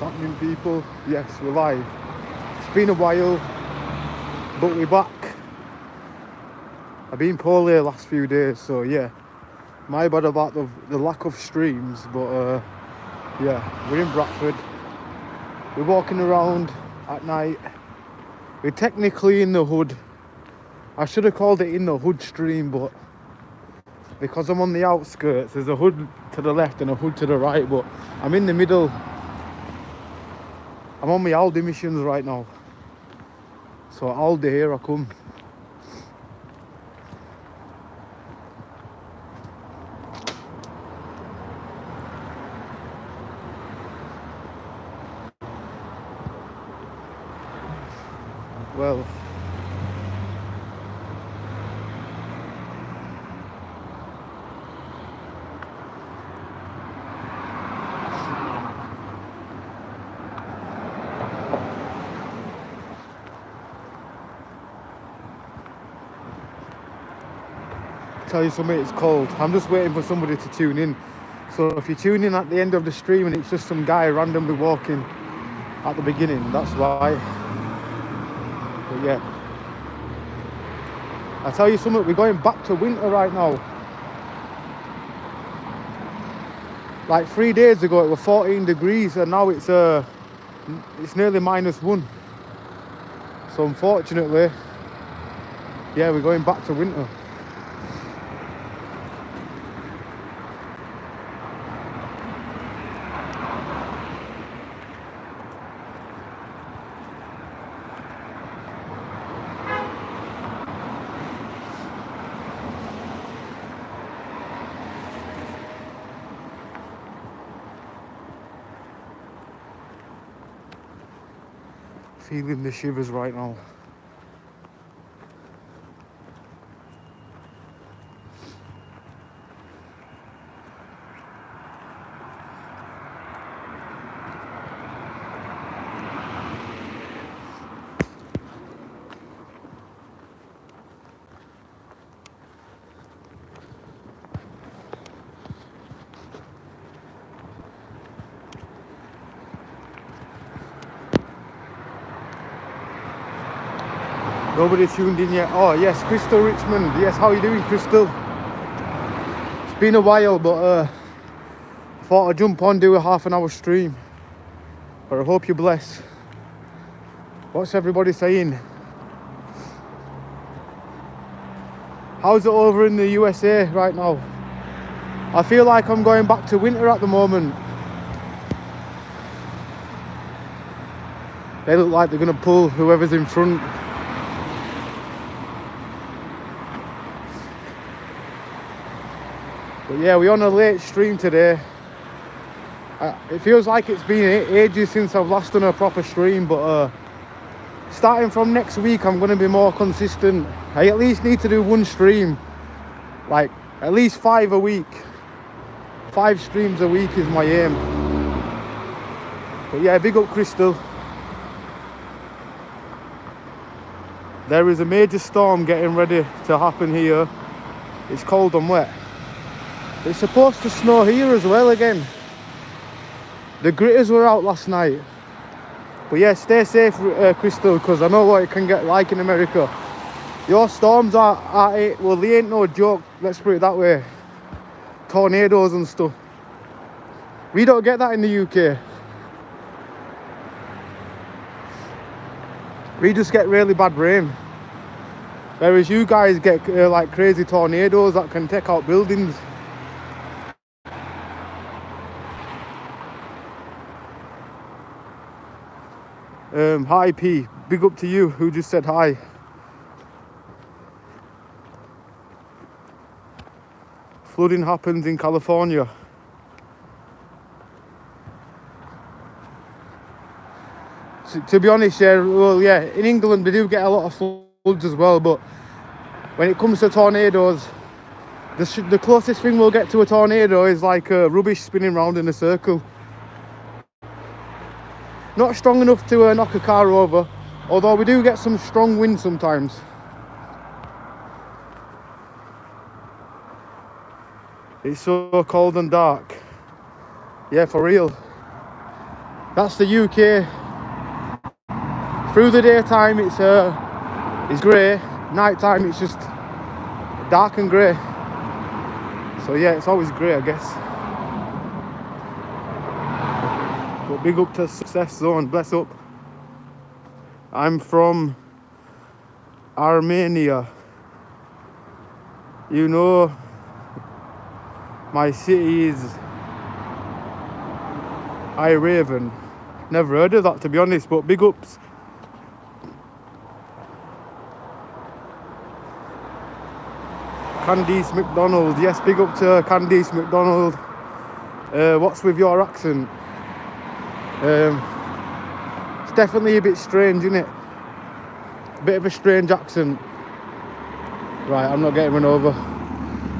happening, people? Yes, we're live. It's been a while, but we're back. I've been poorly the last few days, so yeah, my bad about the lack of streams, but yeah, we're in Bradford. We're walking around at night. We're technically in the hood. I should have called it in the hood stream, but because I'm on the outskirts, there's a hood to the left and a hood to the right, but I'm in the middle. I'm on my Aldi missions right now. So Aldi, here I come. Well, tell you something, it's cold. I'm just waiting for somebody to tune in. So if you tune in at the end of the stream and it's just some guy randomly walking at the beginning, that's why. But yeah, I tell you something, we're going back to winter right now. Like 3 days ago it was 14 degrees and now it's nearly -1. So unfortunately, yeah, we're going back to winter. Feeling the shivers right now. Nobody tuned in yet. Oh yes, Crystal Richmond. Yes, how are you doing, Crystal? It's been a while, but I thought I'd jump on, do a half-an-hour stream. But I hope you're blessed. What's everybody saying? How's it over in the USA right now? I feel like I'm going back to winter at the moment. They look like they're gonna pull whoever's in front. But yeah, we're on a late stream today. It feels like it's been ages since I've last done a proper stream, but starting from next week I'm going to be more consistent. I at least need to do one stream, like at least 5 a week. 5 streams a week is my aim. But yeah, big up Crystal. There is a major storm getting ready to happen here. It's cold and wet. It's supposed to snow here as well again. The gritters were out last night. But yeah, stay safe, Crystal, because I know what it can get like in America. Your storms are well, they ain't no joke, let's put it that way. Tornadoes and stuff. We don't get that in the UK. We just get really bad rain. Whereas you guys get like crazy tornadoes that can take out buildings. Hi P, big up to you who just said hi. Flooding happens in California. To be honest, yeah, well, yeah, in England we do get a lot of floods as well, but when it comes to tornadoes, the closest thing we'll get to a tornado is like rubbish spinning round in a circle. Not strong enough to knock a car over, although we do get some strong wind sometimes. It's so cold and dark. Yeah, for real. That's the UK. Through the daytime it's grey. Night time it's just dark and grey. So yeah, it's always grey, I guess. But big up to Success Zone, bless up. I'm from Armenia. You know, my city is Raven. Never heard of that, to be honest, but big ups. Candice McDonald, yes, big up to Candice McDonald. What's with your accent? It's definitely a bit strange, isn't it? A bit of a strange accent. Right, I'm not getting run over.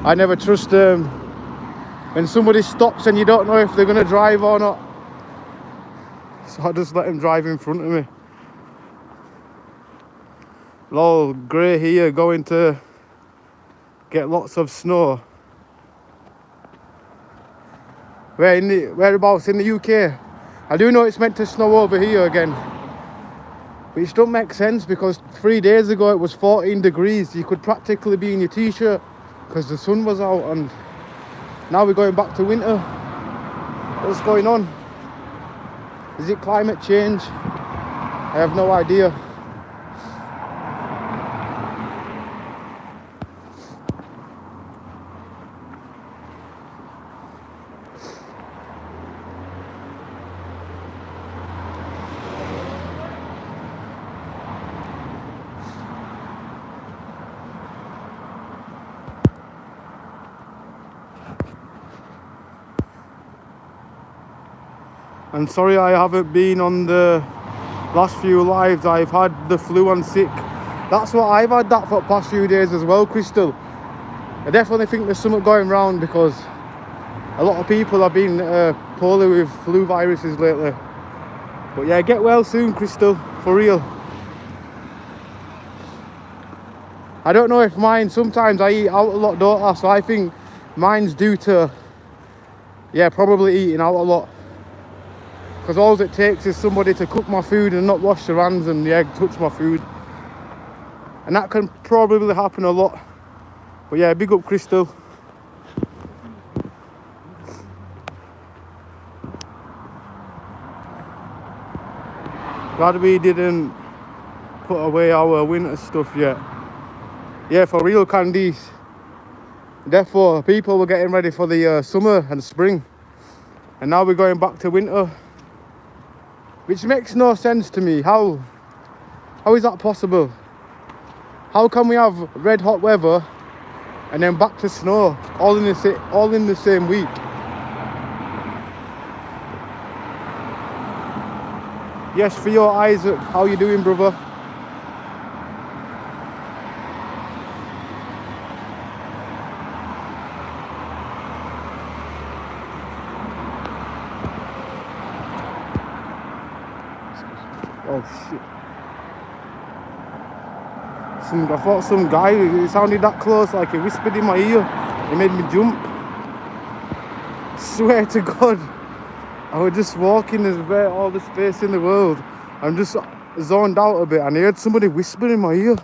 I never trust when somebody stops and you don't know if they're going to drive or not. So I just let them drive in front of me. Lol, grey here, going to get lots of snow. Whereabouts in the UK? I do know it's meant to snow over here again. Which don't make sense because 3 days ago it was 14 degrees. You could practically be in your t-shirt because the sun was out, and now we're going back to winter. What's going on? Is it climate change? I have no idea. I'm sorry I haven't been on the last few lives. I've had the flu and sick. That's what I've had that for the past few days as well, Crystal. I definitely think there's something going around because a lot of people have been poorly with flu viruses lately. But yeah, get well soon, Crystal, for real. I don't know if mine, sometimes I eat out a lot, don't I? So I think mine's due to, yeah, probably eating out a lot. Because all it takes is somebody to cook my food and not wash their hands and, yeah, touch my food. And that can probably happen a lot. But yeah, big up, Crystal. Glad we didn't put away our winter stuff yet. Yeah, for real, Candice. Therefore, people were getting ready for the summer and spring. And now we're going back to winter. Which makes no sense to me. How is that possible? How can we have red hot weather and then back to snow all in the same week? Yes, for your Isaac, how you doing, brother? Oh shit. I thought some guy, it sounded that close, like he whispered in my ear. It made me jump. Swear to God. I was just walking, there's all the space in the world. I'm just zoned out a bit and I heard somebody whisper in my ear.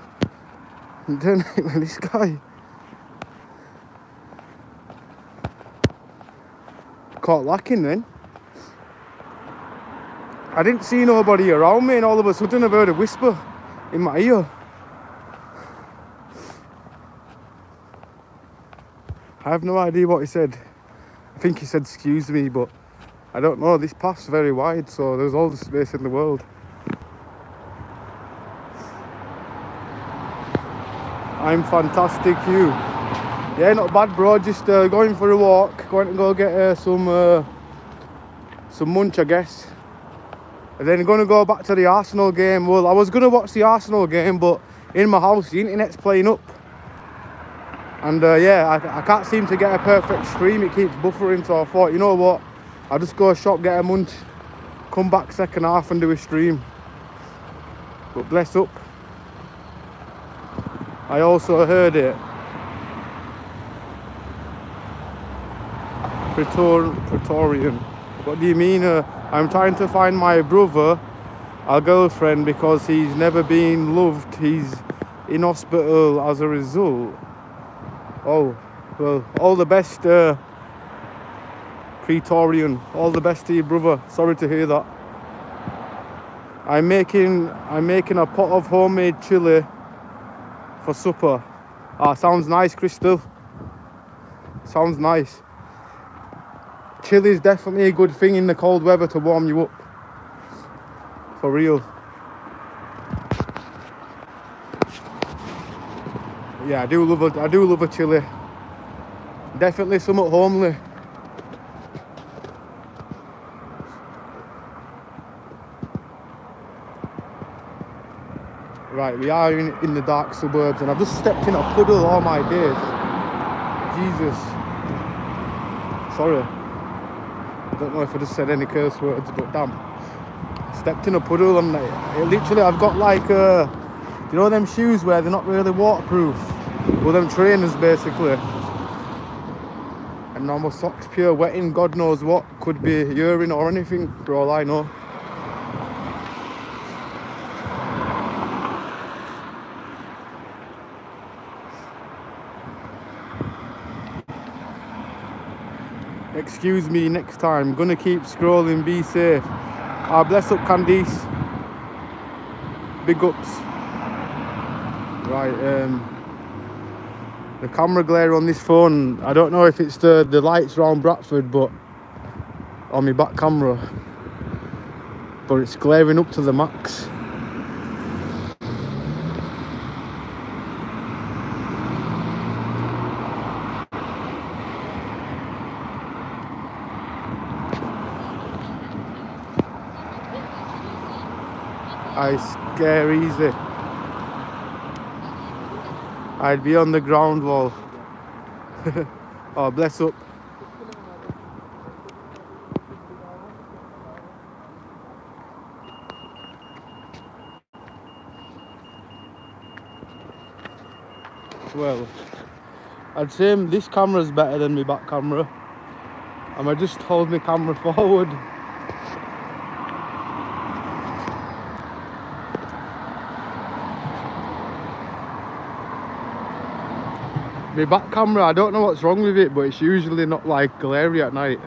And then this guy caught lacking then. I didn't see nobody around me and all of a sudden I heard a whisper in my ear. I have no idea what he said. I think he said excuse me, but I don't know. This path's very wide, so there's all the space in the world. I'm fantastic, you. Yeah, not bad, bro. Just going for a walk. Going to go get some munch, I guess. And then going to go back to the Arsenal game. Well, I was going to watch the Arsenal game, but in my house, the internet's playing up. And yeah, I can't seem to get a perfect stream. It keeps buffering, so I thought, you know what? I'll just go shop, get a munch, come back second half and do a stream. But bless up. I also heard it. Praetorian. What do you mean? I'm trying to find my brother a girlfriend because he's never been loved. He's in hospital as a result. Oh, well, all the best, Praetorian. All the best to your brother. Sorry to hear that. I'm making a pot of homemade chili for supper. Ah, sounds nice, Crystal. Sounds nice. Chili is definitely a good thing in the cold weather to warm you up. For real. Yeah, I do love a chili. Definitely somewhat homely. Right, we are in the dark suburbs, and I've just stepped in a puddle all my days. Jesus. Sorry. I don't know if I just said any curse words, but damn. Stepped in a puddle, and literally I've got like, you know them shoes where they're not really waterproof? Well, them trainers basically. And normal socks, pure wetting, God knows what. Could be urine or anything, for all I know. Excuse me next time. Gonna keep scrolling, be safe. Bless up, Candice. Big ups. Right, the camera glare on this phone, I don't know if it's the lights around Bradford, but on my back camera, but it's glaring up to the max. I scare easy. I'd be on the ground wall. Oh, bless up. Well, I'd say this camera's better than my back camera. And I just hold my camera forward. My back camera, I don't know what's wrong with it, but it's usually not like glary at night.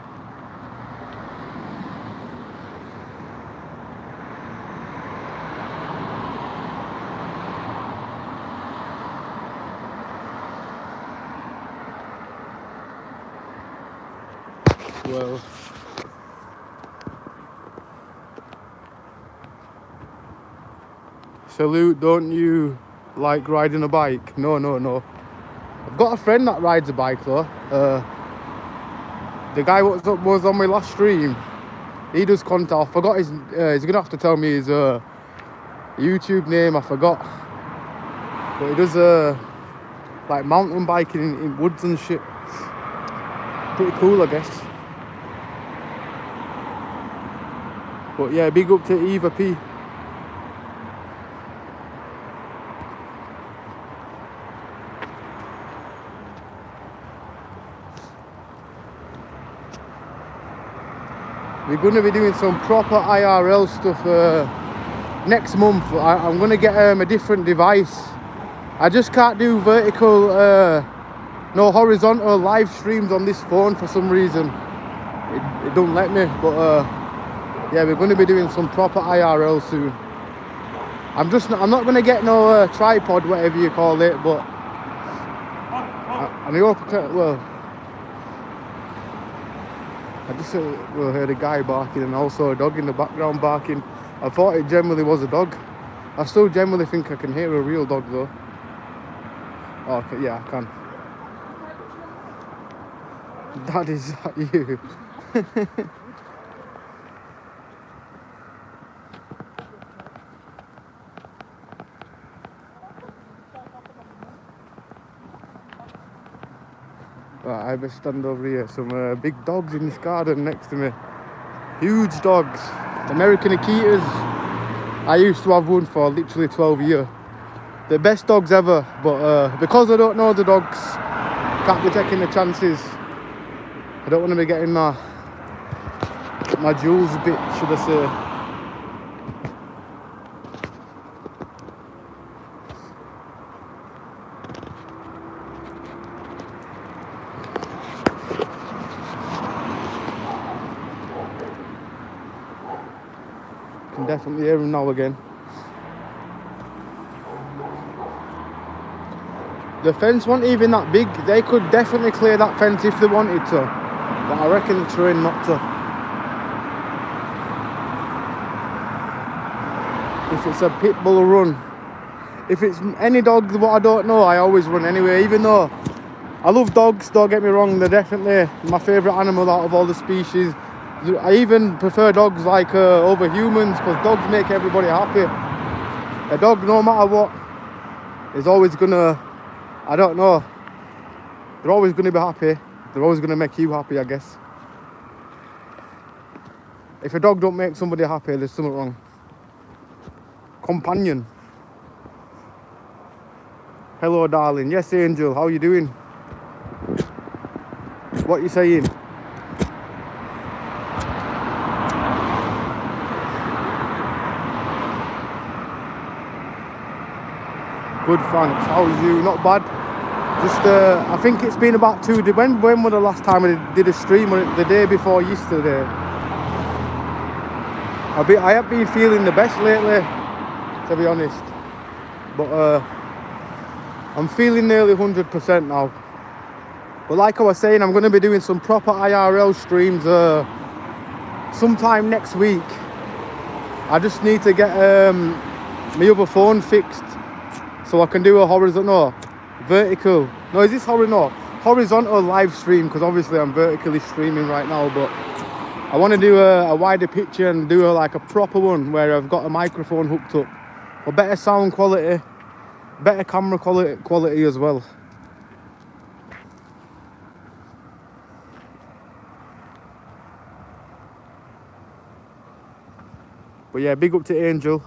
Well, salute, don't you like riding a bike? No, no, no. I've got a friend that rides a bike though. The guy was on my last stream. He does content. I forgot his. He's gonna have to tell me his YouTube name. I forgot. But he does like mountain biking in woods and shit. Pretty cool, I guess. But yeah, big up to Eva P. We're going to be doing some proper IRL stuff next month. I'm going to get a different device. I just can't do vertical, no horizontal live streams on this phone for some reason. It don't let me, but yeah, we're going to be doing some proper IRL soon. I'm not going to get no tripod, whatever you call it, but I hope I can, well, I just heard a guy barking and also a dog in the background barking. I thought it generally was a dog. I still generally think I can hear a real dog though. Oh, okay, yeah, I can. Dad, is that you? Right, I better stand over here. Some big dogs in this garden next to me. Huge dogs. American Akitas. I used to have one for literally 12 years. The best dogs ever, but because I don't know the dogs, can't be taking the chances. I don't want to be getting my my jewels bit, should I say. Can definitely hear him now again. The fence wasn't even that big. They could definitely clear that fence if they wanted to, but I reckon they're trying not to. If it's a pit bull run, if it's any dog what I don't know, I always run anyway. Even though I love dogs, don't get me wrong, they're definitely my favourite animal out of all the species. I even prefer dogs like over humans, because dogs make everybody happy. A dog, no matter what, is always gonna, I don't know, they're always gonna be happy. They're always gonna make you happy, I guess. If a dog don't make somebody happy, there's something wrong. Companion. Hello, darling. Yes, Angel. How you doing? What you saying? Good, thanks. How's you? Not bad. Just, I think it's been about 2 days. When was the last time I did a stream? The day before yesterday. I have been feeling the best lately, to be honest. But I'm feeling nearly 100% now. But like I was saying, I'm going to be doing some proper IRL streams sometime next week. I just need to get my other phone fixed so I can do a vertical. No, is this horizontal live stream? Because obviously I'm vertically streaming right now, but I want to do a wider picture and do like a proper one where I've got a microphone hooked up for better sound quality, better camera quality as well. But yeah, big up to Angel.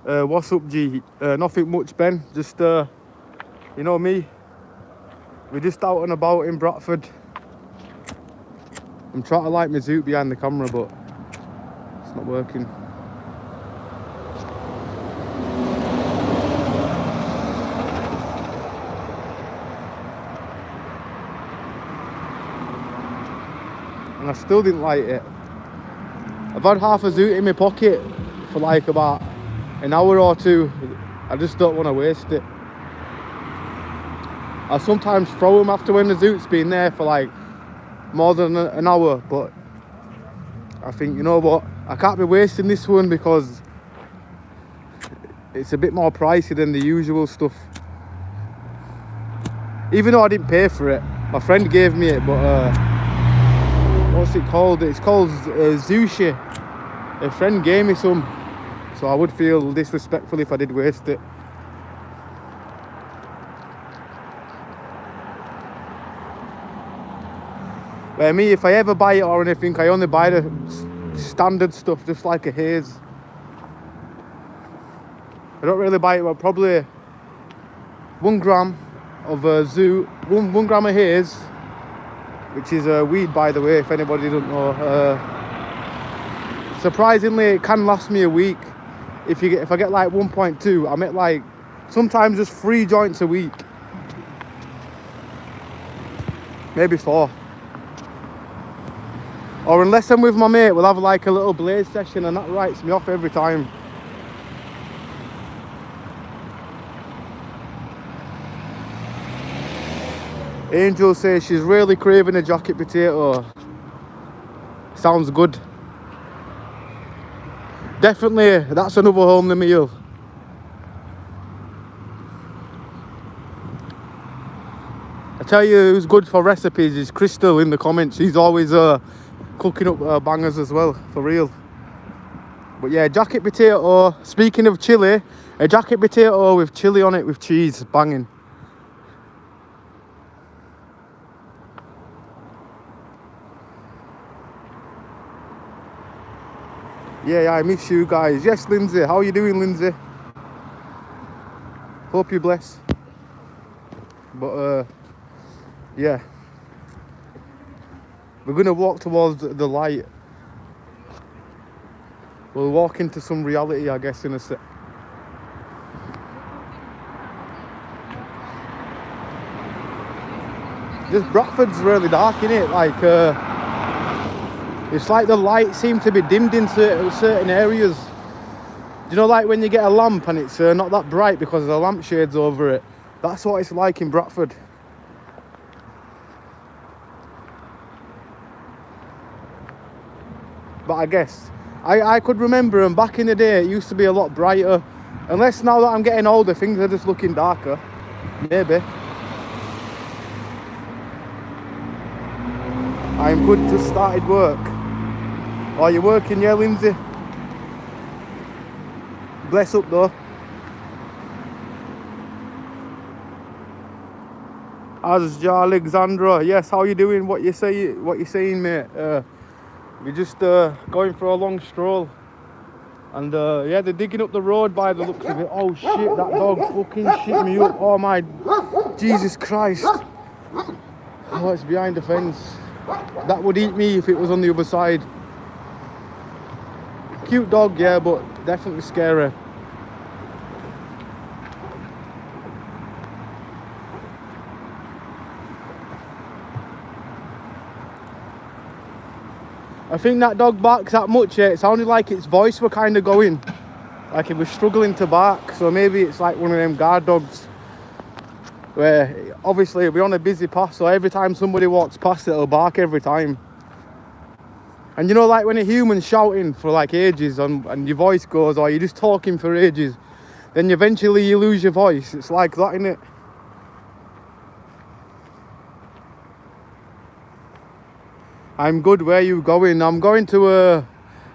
What's up, G? Nothing much, Ben. Just you know me, we're just out and about in Bradford. I'm trying to light my zoot behind the camera, but it's not working. And I still didn't light it. I've had half a zoot in my pocket for like about an hour or two. I just don't want to waste it. I sometimes throw them after when the zoot's been there for like more than an hour, but I think, you know what, I can't be wasting this one because it's a bit more pricey than the usual stuff. Even though I didn't pay for it, my friend gave me it, but what's it called? It's called Zushi. A friend gave me some, so I would feel disrespectful if I did waste it. But me, if I ever buy it or anything, I only buy the standard stuff, just like a haze. I don't really buy it, well, probably 1 gram of zoot, 1 gram of haze, which is weed, by the way, if anybody doesn't know. Surprisingly, it can last me a week. If I get like 1.2, I make like sometimes just 3 joints a week, maybe 4. Or unless I'm with my mate, we'll have like a little blaze session, and that writes me off every time. Angel says she's really craving a jacket potato. Sounds good. Definitely, that's another homely meal. I tell you who's good for recipes is Crystal in the comments. She's always cooking up bangers as well, for real. But yeah, jacket potato, speaking of chilli, a jacket potato with chilli on it with cheese, banging. Yeah, I miss you guys. Yes, Lindsay, how are you doing, Lindsay? Hope you're blessed. But yeah, we're gonna walk towards the light. We'll walk into some reality, I guess, in a sec. Just Bradford's really dark, innit? Like, it's like the lights seem to be dimmed in certain areas. Do you know, like when you get a lamp and it's not that bright because of the lampshades over it? That's what it's like in Bradford. But I guess I could remember, and back in the day it used to be a lot brighter. Unless now that I'm getting older, things are just looking darker. Maybe. I'm good, just started work. Oh, you're working, yeah, Lindsay? Bless up though. As Alexandra, yes, how you doing? What you saying, mate? We're just going for a long stroll. And yeah, they're digging up the road by the looks of it. Oh shit, that dog fucking shit me up. Oh my Jesus Christ. Oh, it's behind the fence. That would eat me if it was on the other side. Cute dog, yeah, but definitely scary. I think that dog barks that much, yeah. It sounded like its voice were kind of going. Like it was struggling to bark. So maybe it's like one of them guard dogs. Where obviously we're on a busy path, so every time somebody walks past it'll bark every time. And you know, like when a human's shouting for like ages and your voice goes, or you're just talking for ages, then eventually you lose your voice. It's like that, innit? I'm good. Where are you going? I'm going to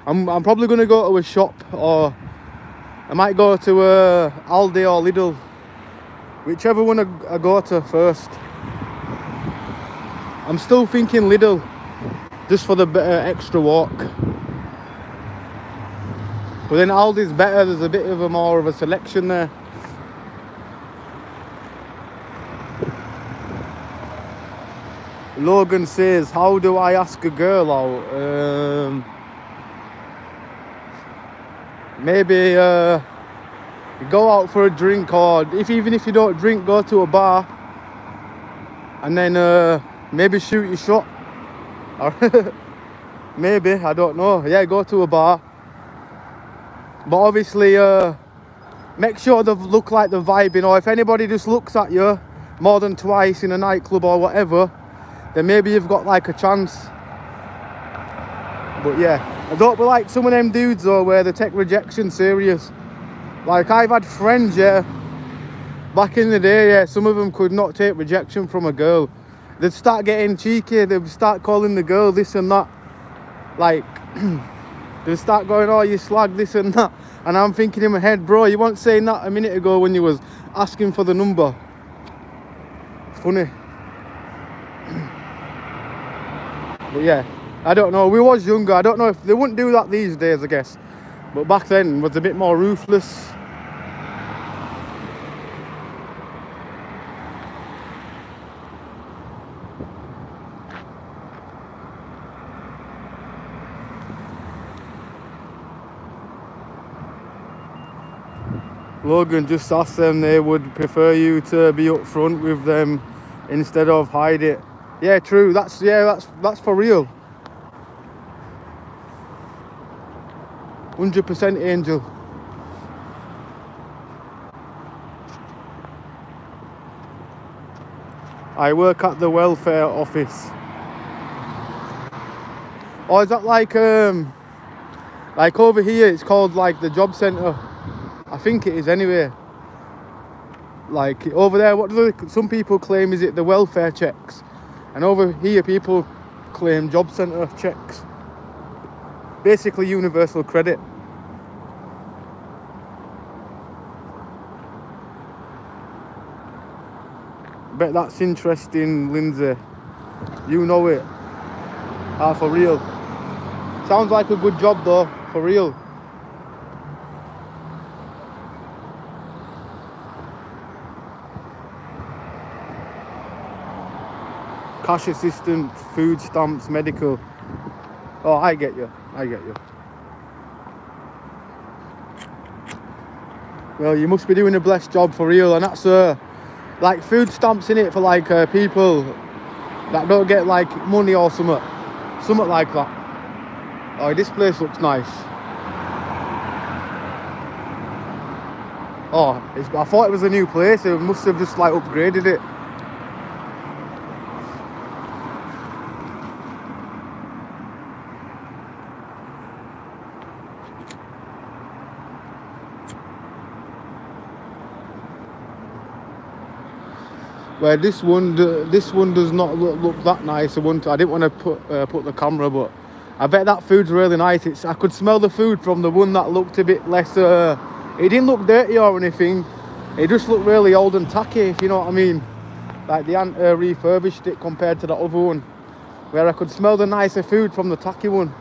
I'm probably going to go to a shop, or I might go to Aldi or Lidl. Whichever one I go to first. I'm still thinking Lidl, just for the extra walk. But then Aldi's better, there's a bit of more of a selection there. Logan says, how do I ask a girl out? Maybe go out for a drink, or even if you don't drink, go to a bar and then maybe shoot your shot. Maybe, I don't know. Yeah, go to a bar, but obviously make sure they look like they're vibing, or if anybody just looks at you more than twice in a nightclub or whatever, then maybe you've got like a chance. But yeah, I don't be like some of them dudes though, where they take rejection serious. Like I've had friends, yeah, back in the day, yeah, some of them could not take rejection from a girl. They'd start getting cheeky, they'd start calling the girl this and that. Like, they'd start going, oh, you slag, this and that. And I'm thinking in my head, bro, you weren't saying that a minute ago when you was asking for the number. It's funny. But yeah, I don't know, we was younger. I don't know if they wouldn't do that these days, I guess. But back then was a bit more ruthless. Logan just asked them they would prefer you to be up front with them instead of hide it. Yeah, true. That's for real. 100% Angel. I work at the welfare office. Or is that like over here it's called like the job centre? I think it is anyway. Like over there, what do some people claim, is it the welfare checks? And over here people claim job centre checks. Basically universal credit. Bet that's interesting, Lindsay. You know it. Ah, for real. Sounds like a good job though, for real. Cash assistant, food stamps, medical. Oh, I get you. I get you. Well, you must be doing a blessed job for real, and that's like food stamps in it for like people that don't get like money or something like that. Oh, this place looks nice. Oh, I thought it was a new place. They must have just like upgraded it. Where this one does not look that nice. I didn't want to put the camera, but I bet that food's really nice. I could smell the food from the one that looked a bit less. It didn't look dirty or anything. It just looked really old and tacky, if you know what I mean. Like they hadn't refurbished it compared to the other one, where I could smell the nicer food from the tacky one.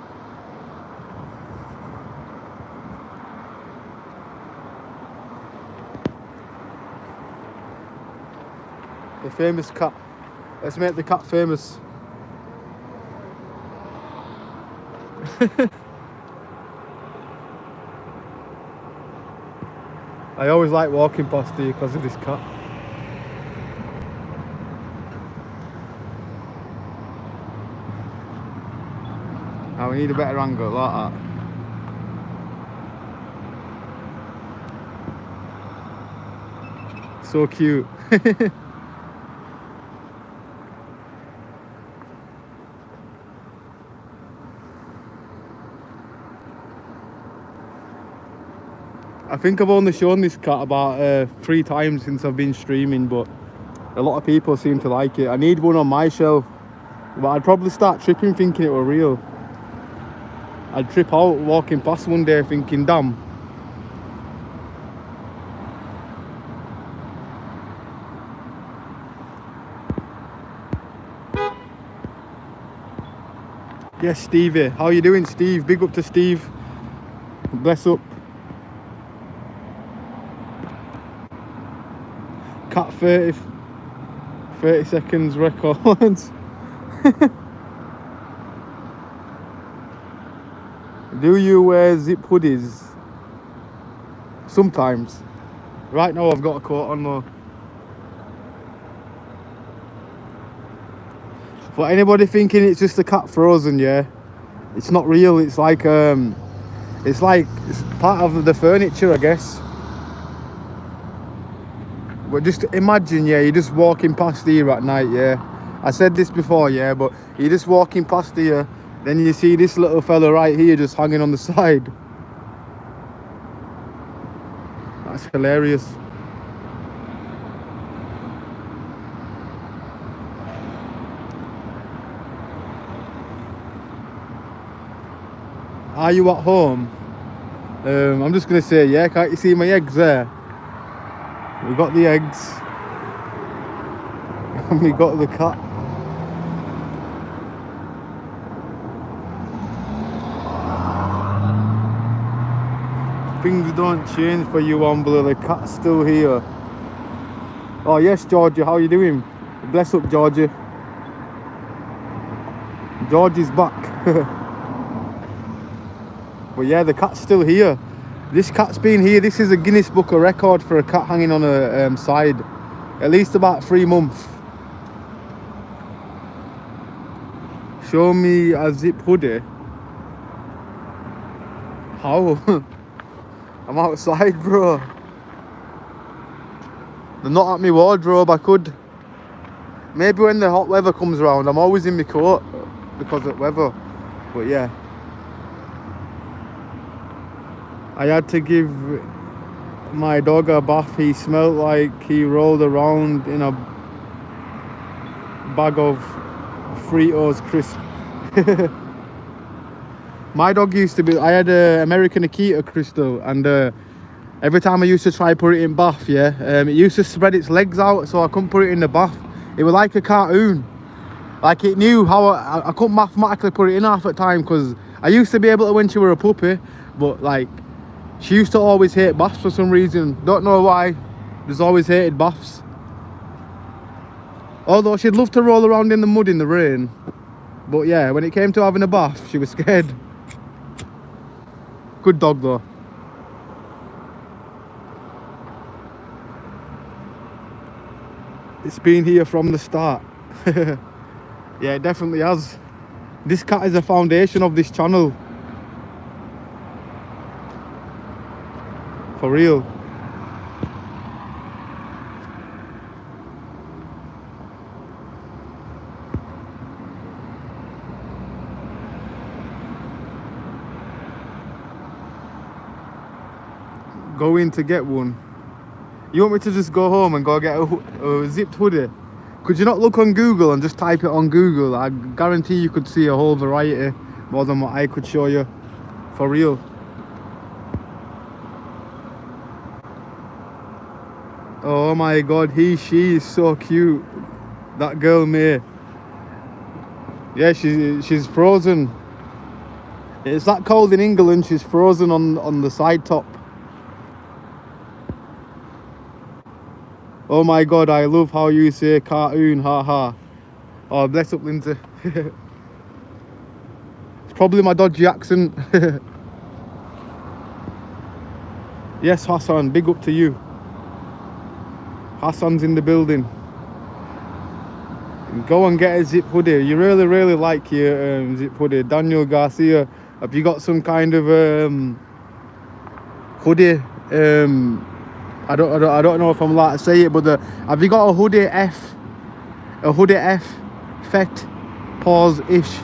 The famous cat. Let's make the cat famous. I always like walking past here because of this cat. Now we need a better angle like that. So cute. I think I've only shown this cat about 3 times since I've been streaming, but a lot of people seem to like it. I need one on my shelf, but I'd probably start tripping thinking it were real. I'd trip out walking past one day thinking, damn. Yes, Stevie. How you doing, Steve? Big up to Steve. Bless up. Cat 30 seconds records. Do you wear zip hoodies? Sometimes. Right now I've got a coat on though. For anybody thinking it's just a cat frozen, yeah, it's not real. It's it's part of the furniture, I guess. But just imagine, yeah, you're just walking past here at night, yeah. I said this before, yeah, but you're just walking past here, then you see this little fella right here just hanging on the side. That's hilarious. Are you at home? I'm just gonna say, yeah, can't you see my eggs there? We got the eggs and we got the cat. Things don't change for you, Ambler. The cat's still here. Oh yes, Georgia, how you doing? Bless up, Georgia. George is back. But yeah, the cat's still here. This cat's been here. This is a Guinness Book of Record for a cat hanging on a side. At least about 3 months. Show me a zip hoodie. How? I'm outside, bro. They're not at my wardrobe. I could. Maybe when the hot weather comes around. I'm always in my coat because of weather. But yeah. I had to give my dog a bath. He smelled like he rolled around in a bag of Fritos crisp. My dog used to be, I had an American Akita Crystal, and every time I used to try put it in bath, yeah, it used to spread its legs out, so I couldn't put it in the bath. It was like a cartoon. Like it knew how I couldn't mathematically put it in half the time, because I used to be able to when she were a puppy, but like she used to always hate baths for some reason. Don't know why. Just always hated baths. Although she'd love to roll around in the mud in the rain. But yeah, when it came to having a bath, she was scared. Good dog though. It's been here from the start. Yeah, it definitely has. This cat is the foundation of this channel. For real. Going to get one. You want me to just go home and go get a zipped hoodie? Could you not look on Google and just type it on Google? I guarantee you could see a whole variety more than what I could show you. For real. Oh my god, she is so cute. That girl May. Yeah, she's frozen. It's that cold in England, she's frozen on the side top. Oh my god, I love how you say cartoon, haha. Oh, bless up Lindsay. It's probably my dodgy accent. Yes, Hassan, big up to you. Hassan's in the building. Go and get a zip hoodie. You really like your zip hoodie. Daniel Garcia, have you got some kind of hoodie? I don't know if I'm allowed to say it, but have you got a hoodie F? A hoodie F? Fet? Pause ish.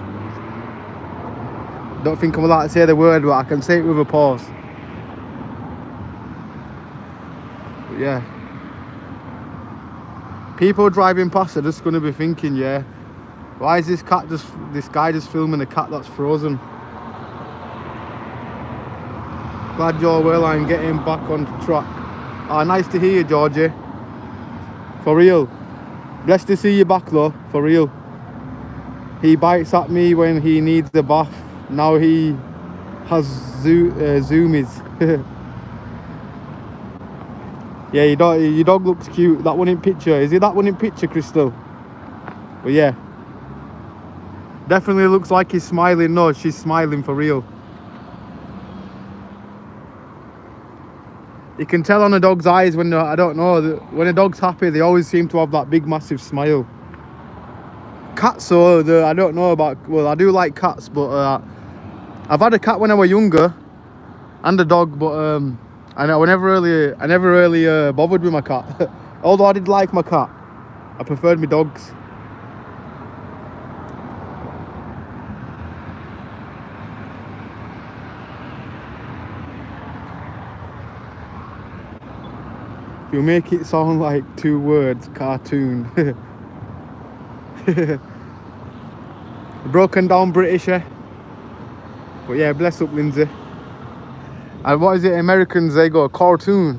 Don't think I'm allowed to say the word, but I can say it with a pause. But yeah. People driving past are just going to be thinking, yeah, why is this guy just filming a cat that's frozen? Glad you're well, I'm getting back on track. Ah, nice to hear you, Georgie. For real. Blessed to see you back though, for real. He bites at me when he needs the bath. Now he has zoomies. Yeah, your dog looks cute. That one in picture. Is it that one in picture, Crystal? But yeah. Definitely looks like he's smiling. No, she's smiling for real. You can tell on a dog's eyes when, I don't know, when a dog's happy, they always seem to have that big, massive smile. Cats, though, I don't know about, well, I do like cats, but I've had a cat when I was younger, and a dog, but I never really bothered with my cat. Although I did like my cat, I preferred my dogs. You make it sound like 2 words, cartoon. Broken down British, eh? But yeah, bless up Lindsay. And what is it, Americans, they go cartoon.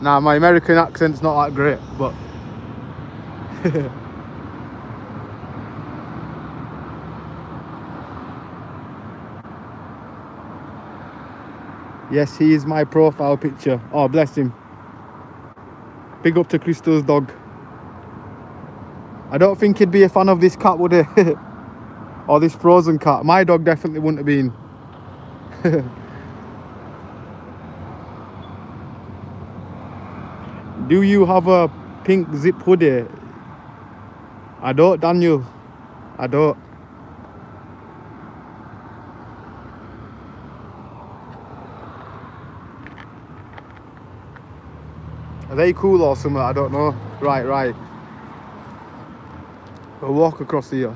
Nah, my American accent's not that great, but yes, he is my profile picture. Oh, bless him. Big up to Crystal's dog. I don't think he'd be a fan of this cat, would he? Or this frozen cat. My dog definitely wouldn't have been. Do you have a pink zip hoodie? I don't, Daniel. I don't. Are they cool or something? I don't know. Right. We'll walk across here.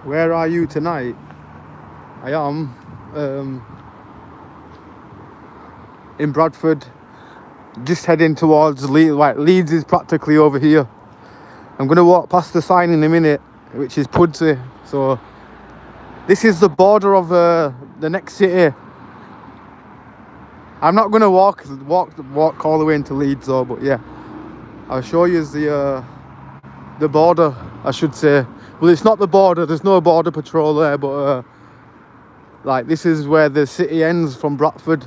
Where are you tonight? I am in Bradford, just heading towards Leeds. Right, Leeds is practically over here. I'm going to walk past the sign in a minute, which is Pudsey. So this is the border of the next city. I'm not going to walk all the way into Leeds though, but yeah, I'll show you the border, I should say. Well, it's not the border, there's no border patrol there, but like this is where the city ends from Bradford,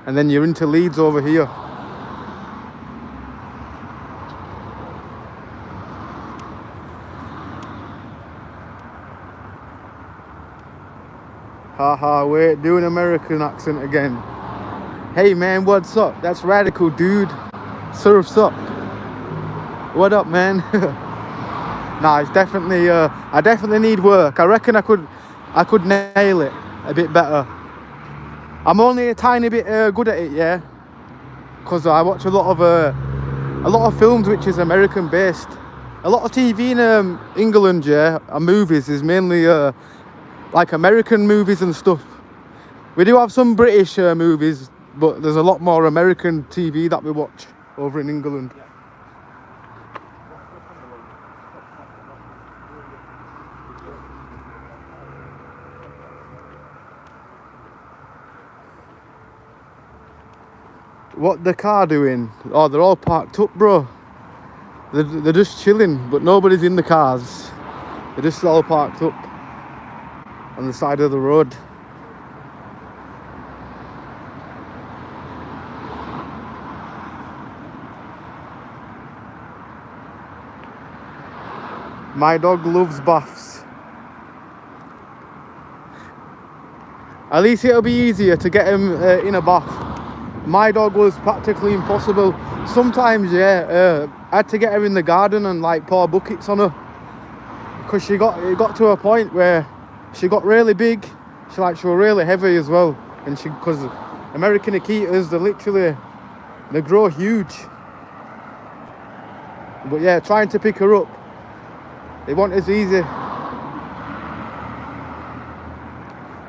and then you're into Leeds over here. Haha, wait, do an American accent again. Hey man, what's up? That's radical, dude. Surf's up. What up, man? Nah, it's definitely. I definitely need work. I reckon I could nail it a bit better. I'm only a tiny bit good at it, yeah. Because I watch a lot of films which is American based. A lot of TV in England, yeah, and movies is mainly like American movies and stuff. We do have some British movies, but there's a lot more American TV that we watch over in England. What the car doing? Oh, they're all parked up, bro. They're just chilling, but nobody's in the cars. They're just all parked up on the side of the road. My dog loves baths. At least it'll be easier to get him in a bath. My dog was practically impossible. Sometimes, yeah, I had to get her in the garden and like pour buckets on her, because it got to a point where she got really big. She was really heavy as well, and because American Akitas, they grow huge. But yeah, trying to pick her up, it wasn't as easy.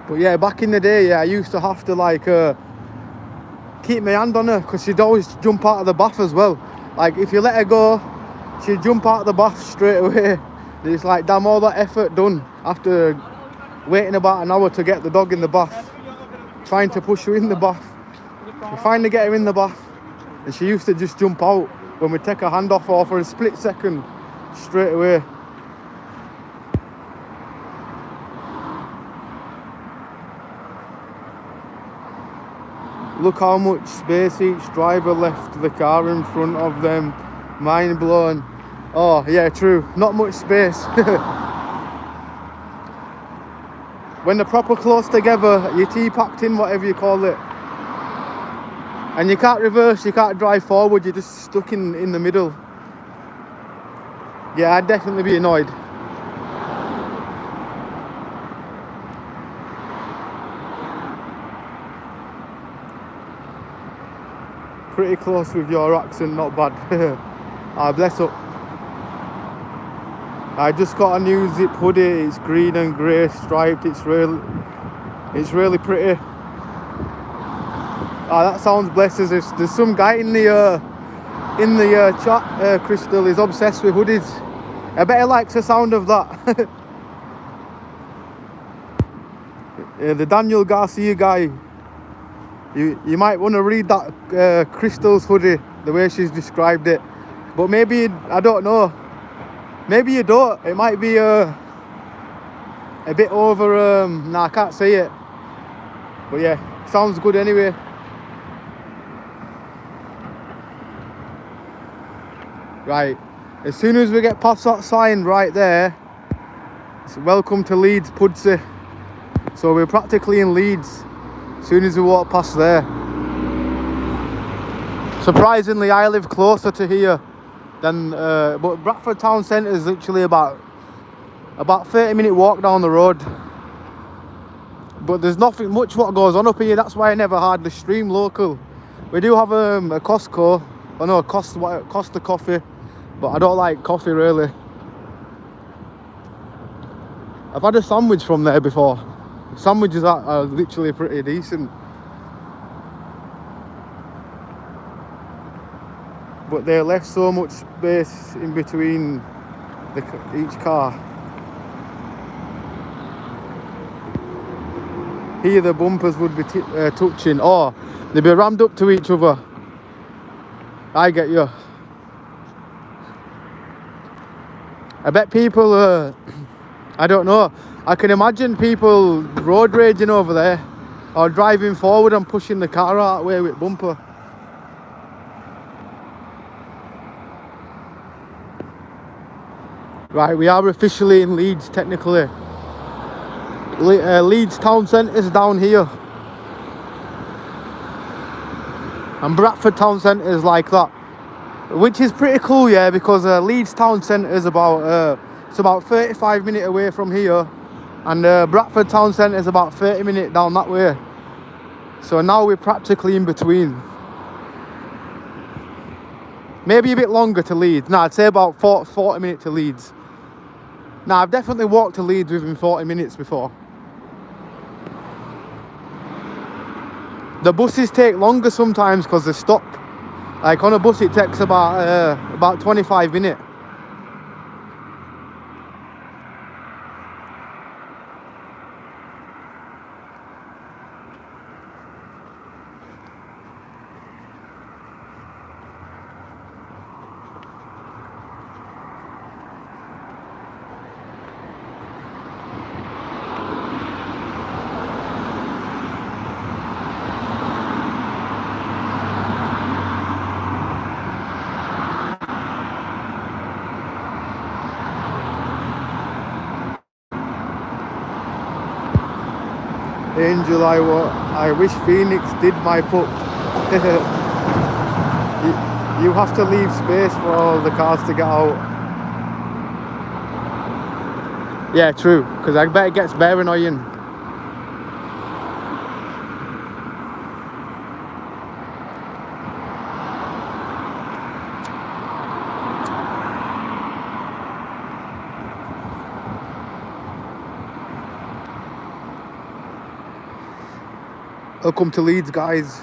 But yeah, back in the day, yeah, I used to have to keep my hand on her, because she'd always jump out of the bath as well. Like if you let her go, she'd jump out of the bath straight away. It's like, damn, all that effort done after waiting about an hour to get the dog in the bath, trying to push her in the bath. We finally get her in the bath, and she used to just jump out when we take her hand off her for a split second, straight away. Look how much space each driver left the car in front of them. Mind blown. Oh yeah, true, not much space. When they're proper close together, you're T-packed in, whatever you call it, and you can't reverse, you can't drive forward, you're just stuck in the middle. Yeah, I'd definitely be annoyed. Pretty close with your accent, not bad. Ah, bless up. I just got a new zip hoodie. It's green and grey striped. It's really pretty. Ah, that sounds blessed. There's some guy in the chat, Crystal, is obsessed with hoodies. I bet he likes the sound of that. Yeah, the Daniel Garcia guy. You might want to read that Crystal's hoodie, the way she's described it. But maybe, I don't know. Maybe you don't. It might be a bit over, nah, I can't say it. But yeah, sounds good anyway. Right, as soon as we get past that sign right there, it's welcome to Leeds, Pudsey. So we're practically in Leeds as soon as we walk past there. Surprisingly, I live closer to here than, but Bradford town centre is literally about 30-minute walk down the road. But there's nothing much what goes on up here. That's why I never hardly stream local. We do have a Costco, oh no, Costa Coffee, but I don't like coffee really. I've had a sandwich from there before. Sandwiches are literally pretty decent. But they left so much space in between each car. Here the bumpers would be touching, or they'd be rammed up to each other. I get you. I bet people, I don't know, I can imagine people road raging over there, or driving forward and pushing the car out way with bumper. Right, we are officially in Leeds, technically. Leeds town centre's down here, and Bradford town centre is like that, which is pretty cool, yeah, because Leeds town centre is about it's about 35 minutes away from here, and Bradford town centre is about 30 minutes down that way. So now we're practically in between. Maybe a bit longer to Leeds. I'd say about 40 minutes to Leeds. I've definitely walked to Leeds within 40 minutes before. The buses take longer sometimes because they stop. Like on a bus it takes about 25 minutes. Angel, I wish Phoenix did my pup. You have to leave space for all the cars to get out. Yeah, true, because I bet it gets bare annoying. Welcome to Leeds, guys.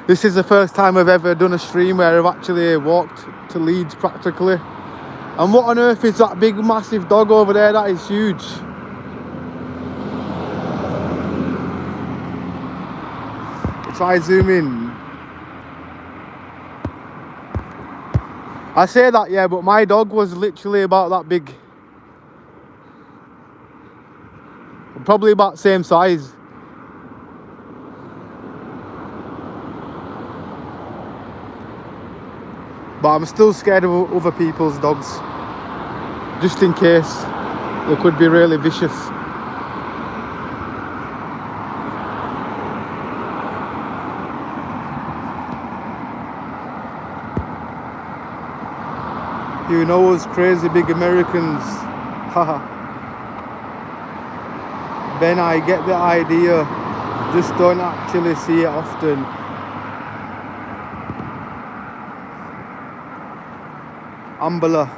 This is the first time I've ever done a stream where I've actually walked to Leeds practically. And what on earth is that big massive dog over there? That is huge. Try zoom in. I say that, yeah, but my dog was literally about that big. Probably about the same size. But I'm still scared of other people's dogs, just in case they could be really vicious. You know us crazy big Americans. Haha. Ben, I get the idea, just don't actually see it often. Ambler.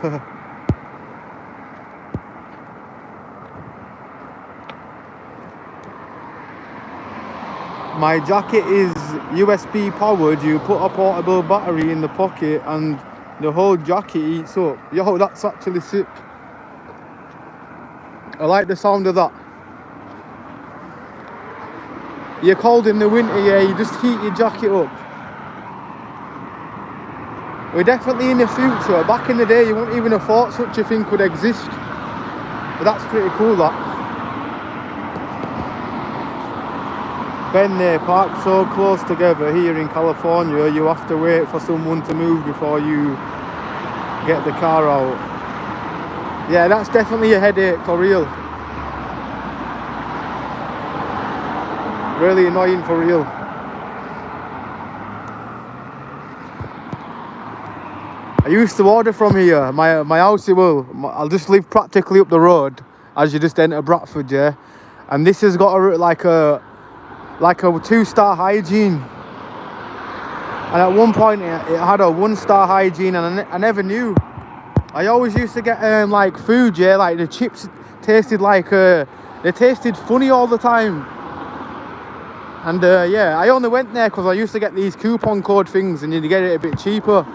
My jacket is USB powered. You put a portable battery in the pocket and the whole jacket eats up. Yo, that's actually sick. I like the sound of that. You're cold in the winter, yeah, you just heat your jacket up. We're definitely in the future. Back in the day, you wouldn't even have thought such a thing could exist. But that's pretty cool, that. Ben, they park so close together here in California, you have to wait for someone to move before you get the car out. Yeah, that's definitely a headache, for real. Really annoying, for real. I used to order from here. My house, I'll just live practically up the road as you just enter Bradford, yeah. And this has got like a 2-star hygiene. And at one point it had a 1-star hygiene, and I never knew. I always used to get like food, yeah, like the chips tasted like they tasted funny all the time. And yeah, I only went there because I used to get these coupon code things and you'd get it a bit cheaper.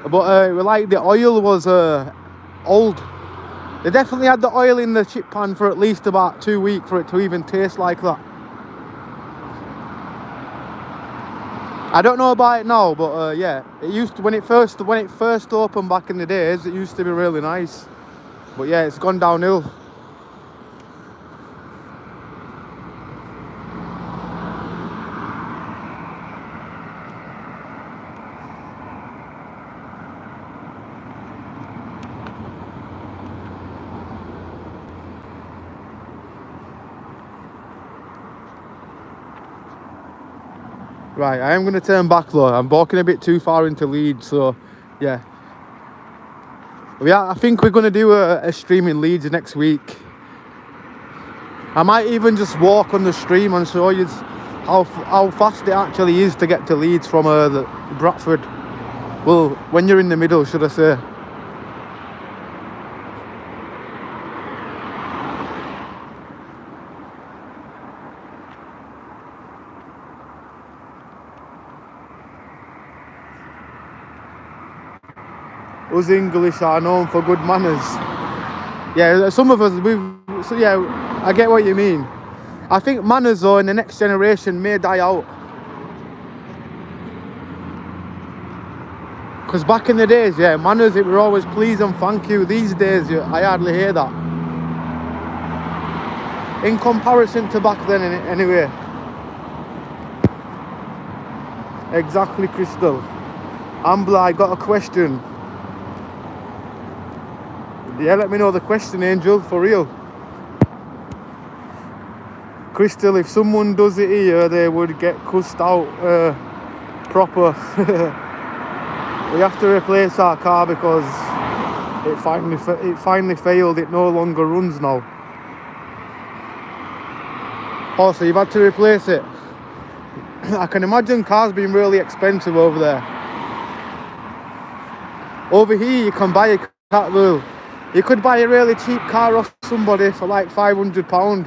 But like the oil was old. They definitely had the oil in the chip pan for at least about 2 weeks for it to even taste like that. I don't know about it now, but yeah, it used to, when it first opened back in the days, it used to be really nice. But yeah, it's gone downhill. Right, I am going to turn back though. I'm walking a bit too far into Leeds, so yeah. I think we're going to do a stream in Leeds next week. I might even just walk on the stream and show you how fast it actually is to get to Leeds from Bradford. Well, when you're in the middle, should I say. Us English are known for good manners. Yeah, some of us, so yeah, I get what you mean. I think manners though in the next generation may die out. Because back in the days, yeah, manners, it were always please and thank you. These days, yeah, I hardly hear that. In comparison to back then, anyway. Exactly, Crystal. Ambler, I got a question. Yeah, let me know the question, Angel, for real. Crystal, if someone does it here, they would get cussed out proper. We have to replace our car because it finally failed. It no longer runs now. Oh, so you've had to replace it. I can imagine cars being really expensive over there. Over here, you can buy a car. Well, you could buy a really cheap car off somebody for like £500.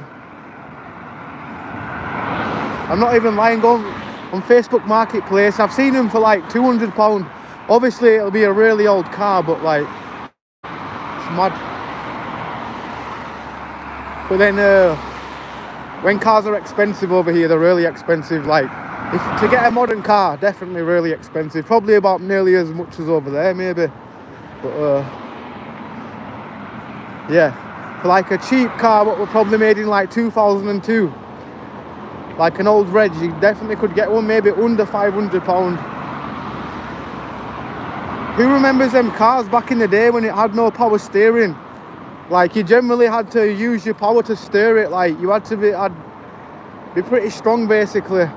I'm not even lying. On Facebook Marketplace, I've seen them for like £200. Obviously, it'll be a really old car, but like, it's mad. But then, when cars are expensive over here, they're really expensive. Like, to get a modern car, definitely really expensive. Probably about nearly as much as over there, maybe. But yeah, for like a cheap car, what were probably made in like 2002, like an old Reg, you definitely could get one maybe under £500. Who remembers them cars back in the day when it had no power steering? Like, you generally had to use your power to steer it. Like, you had to be pretty strong, basically.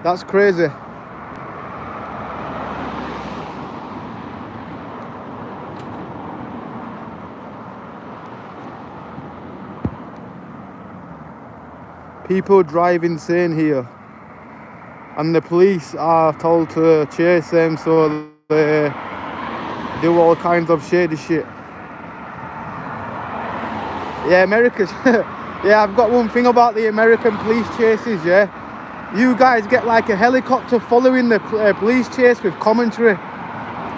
That's crazy. People drive insane here, and the police are told to chase them, so they do all kinds of shady shit. Yeah, America's yeah, I've got one thing about the American police chases. Yeah, you guys get like a helicopter following the police chase with commentary.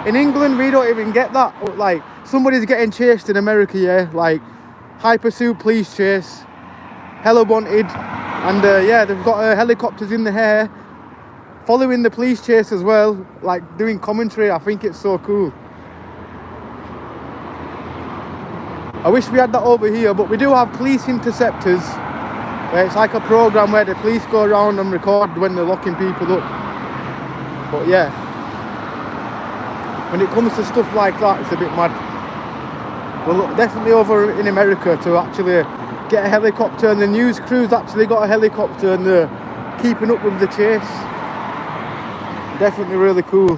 In England, we don't even get that. Like, somebody's getting chased in America, yeah, like high pursuit police chase, hella wanted, and yeah, they've got helicopters in the air following the police chase as well, like doing commentary. I think it's so cool. I wish we had that over here, but we do have police interceptors. It's like a program where the police go around and record when they're locking people up. But yeah, when it comes to stuff like that, it's a bit mad. Well, definitely over in America to actually get a helicopter, and the news crew's actually got a helicopter and they're keeping up with the chase. Definitely really cool.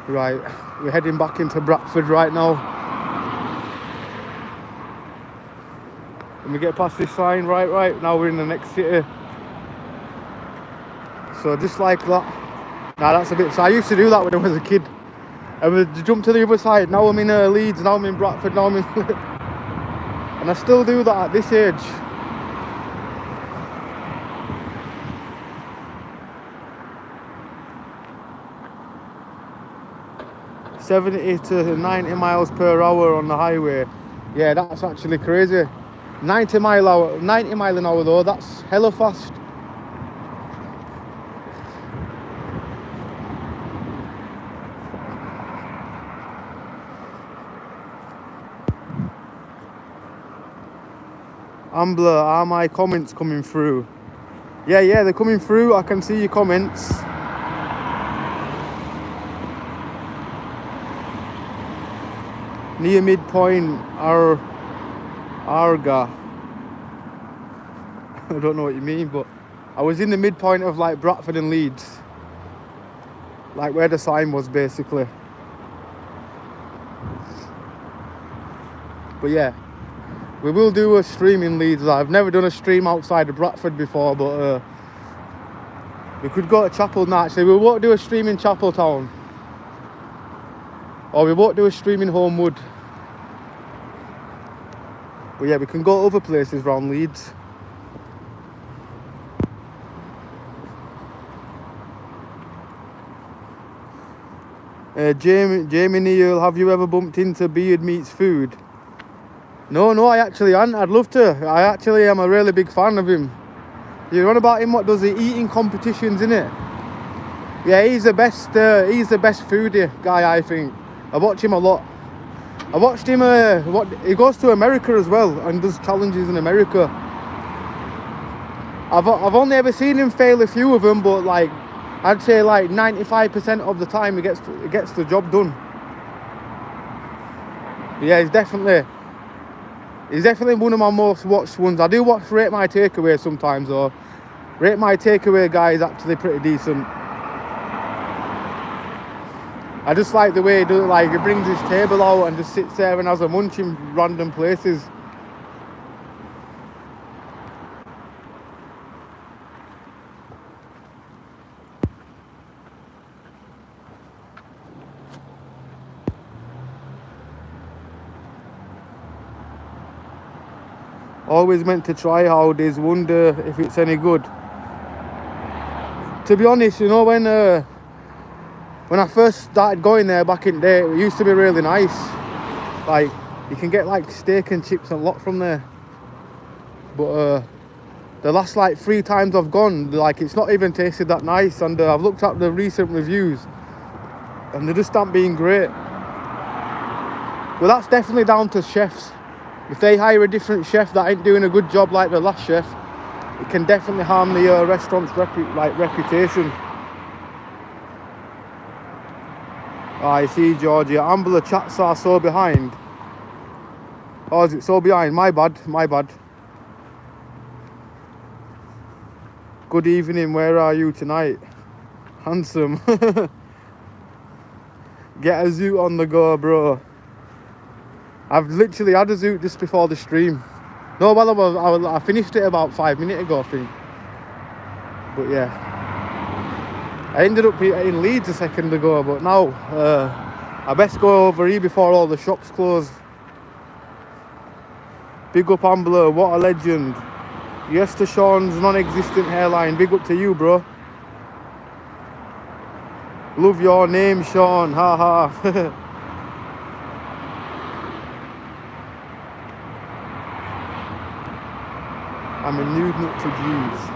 Right, we're heading back into Bradford right now. When we get past this sign, right, now we're in the next city. So just like that. Nah, that's a bit, so I used to do that when I was a kid. I would jump to the other side. Now I'm in Leeds, now I'm in Bradford, now I'm in and I still do that at this age. $70 to 90 miles per hour on the highway. Yeah, that's actually crazy. 90 mile an hour though, that's hella fast. Ambler, are my comments coming through? Yeah, they're coming through. I can see your comments. Near midpoint, Arga. I don't know what you mean, but I was in the midpoint of like Bradford and Leeds, like where the sign was basically. But yeah, we will do a stream in Leeds. I've never done a stream outside of Bradford before, but we could go to Chapel now. Actually, we won't do a stream in Chapeltown, or we won't do a stream in Homewood. But yeah, we can go other places around Leeds. Jamie Neal, have you ever bumped into Beard Meats Food? No, I actually hadn't. I'd love to. I actually am a really big fan of him. You know about him? What does he? Eating competitions, innit? Yeah, he's the best foodie guy, I think. I watch him a lot. I watched him. He goes to America as well and does challenges in America. I've only ever seen him fail a few of them, but like I'd say like 95% of the time he gets the job done. Yeah, he's definitely one of my most watched ones. I do watch Rate My Takeaway sometimes, though. Rate My Takeaway guy is actually pretty decent. I just like the way he does it. Like he brings his table out and just sits there and has a munch in random places. Always meant to try Howdy's, wonder if it's any good. To be honest, you know, when I first started going there back in the day, it used to be really nice. Like, you can get like steak and chips and a lot from there. But the last like 3 times I've gone, like it's not even tasted that nice. And I've looked at the recent reviews and they just aren't being great. But that's definitely down to chefs. If they hire a different chef that ain't doing a good job like the last chef, it can definitely harm the restaurant's reputation. I see, Georgia. Ambler chats are so behind. Oh, is it so behind? My bad. Good evening, where are you tonight? Handsome. Get a zoot on the go, bro. I've literally had a zoot just before the stream. No, well, I finished it about 5 minutes ago, I think. But yeah, I ended up in Leeds a second ago, but now I best go over here before all the shops close. Big up Ambler, what a legend. Yes to Sean's non-existent hairline. Big up to you, bro. Love your name, Sean. Ha. I'm a nude nut to Jews.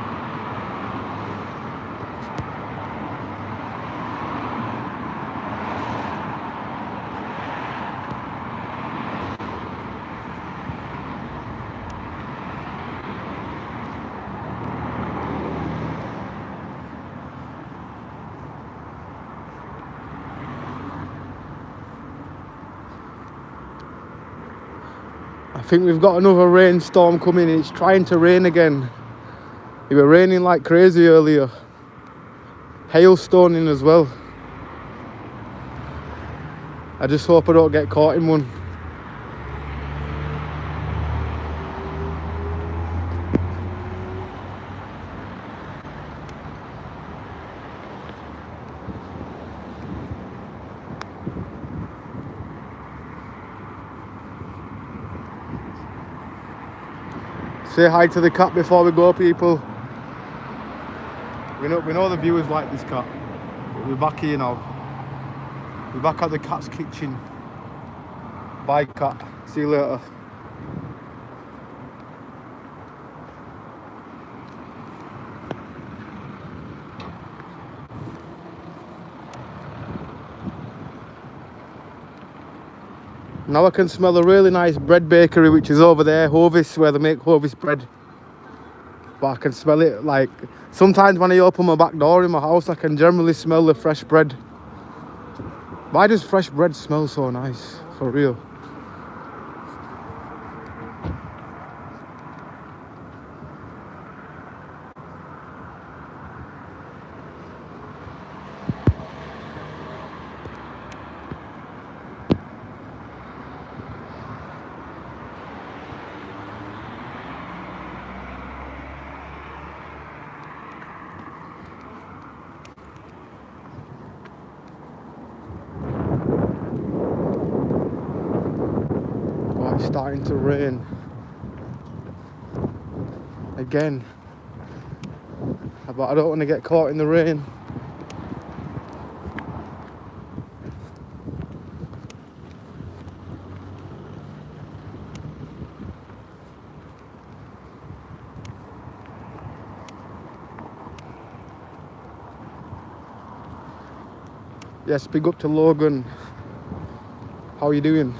I think we've got another rainstorm coming. It's trying to rain again. It was raining like crazy earlier. Hailstoning as well. I just hope I don't get caught in one. Say hi to the cat before we go, people. We know the viewers like this cat. But we're back here now. We're back at the cat's kitchen. Bye, cat. See you later. Now I can smell a really nice bread bakery which is over there, Hovis, where they make Hovis bread. but I can smell it. Like sometimes when I open my back door in my house, I can generally smell the fresh bread. Why does fresh bread smell so nice? For real. Oh, it's starting to rain again, but I don't want to get caught in the rain. Yes, big up to Logan. How are you doing?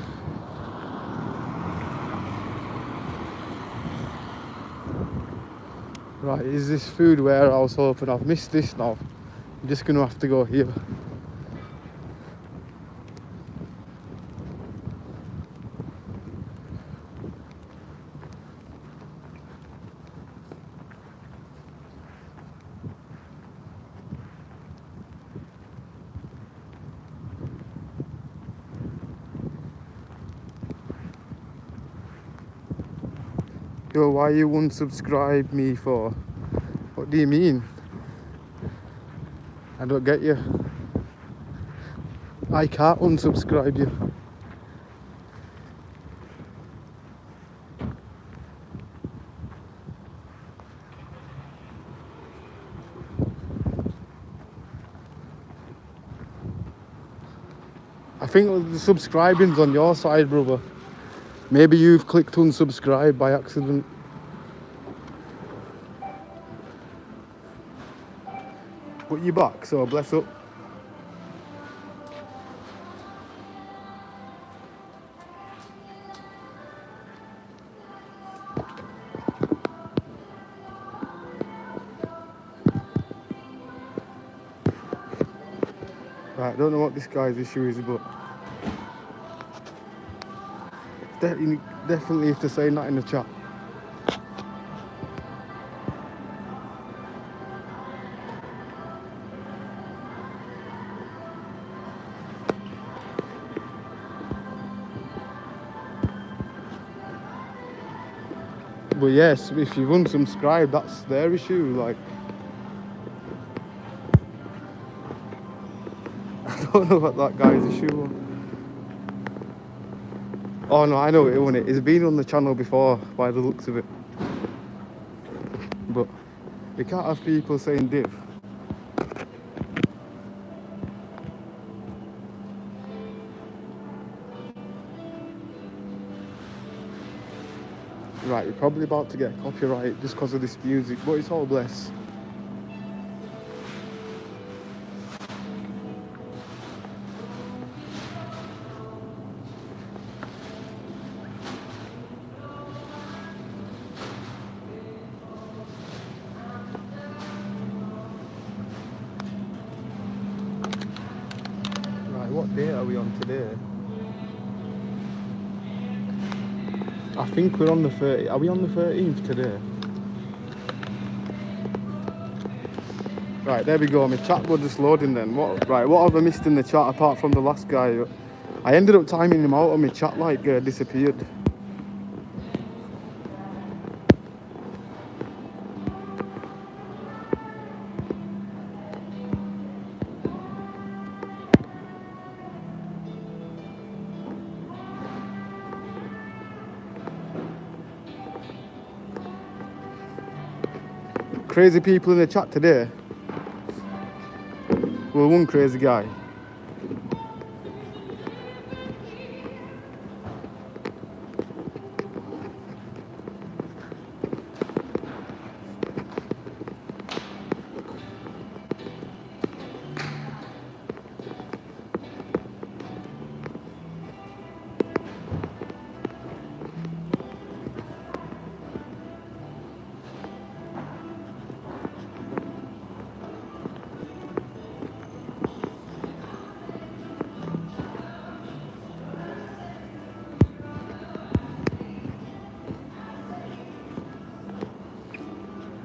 Right, is this food warehouse open? I've missed this now. I'm just gonna have to go here. Yo, why you unsubscribe me for? What do you mean? I don't get you. I can't unsubscribe you. I think the subscribing's on your side, brother. Maybe you've clicked unsubscribe by accident. But you're back, so bless up. Right, I don't know what this guy's issue is, but definitely have to say that in the chat. But yes, if you've unsubscribed, that's their issue. Like, I don't know what that guy's issue was. Oh no, I know it, wasn't it? It's been on the channel before, by the looks of it. But you can't have people saying div. Right, you're probably about to get copyright just because of this music, but it's all bless. Right, what day are we on today? I think we're on the 30th. Are we on the 13th today? Right, there we go. My chat was just loading then. What have I missed in the chat apart from the last guy? I ended up timing him out and my chat like disappeared. Crazy people in the chat today. Well, one crazy guy.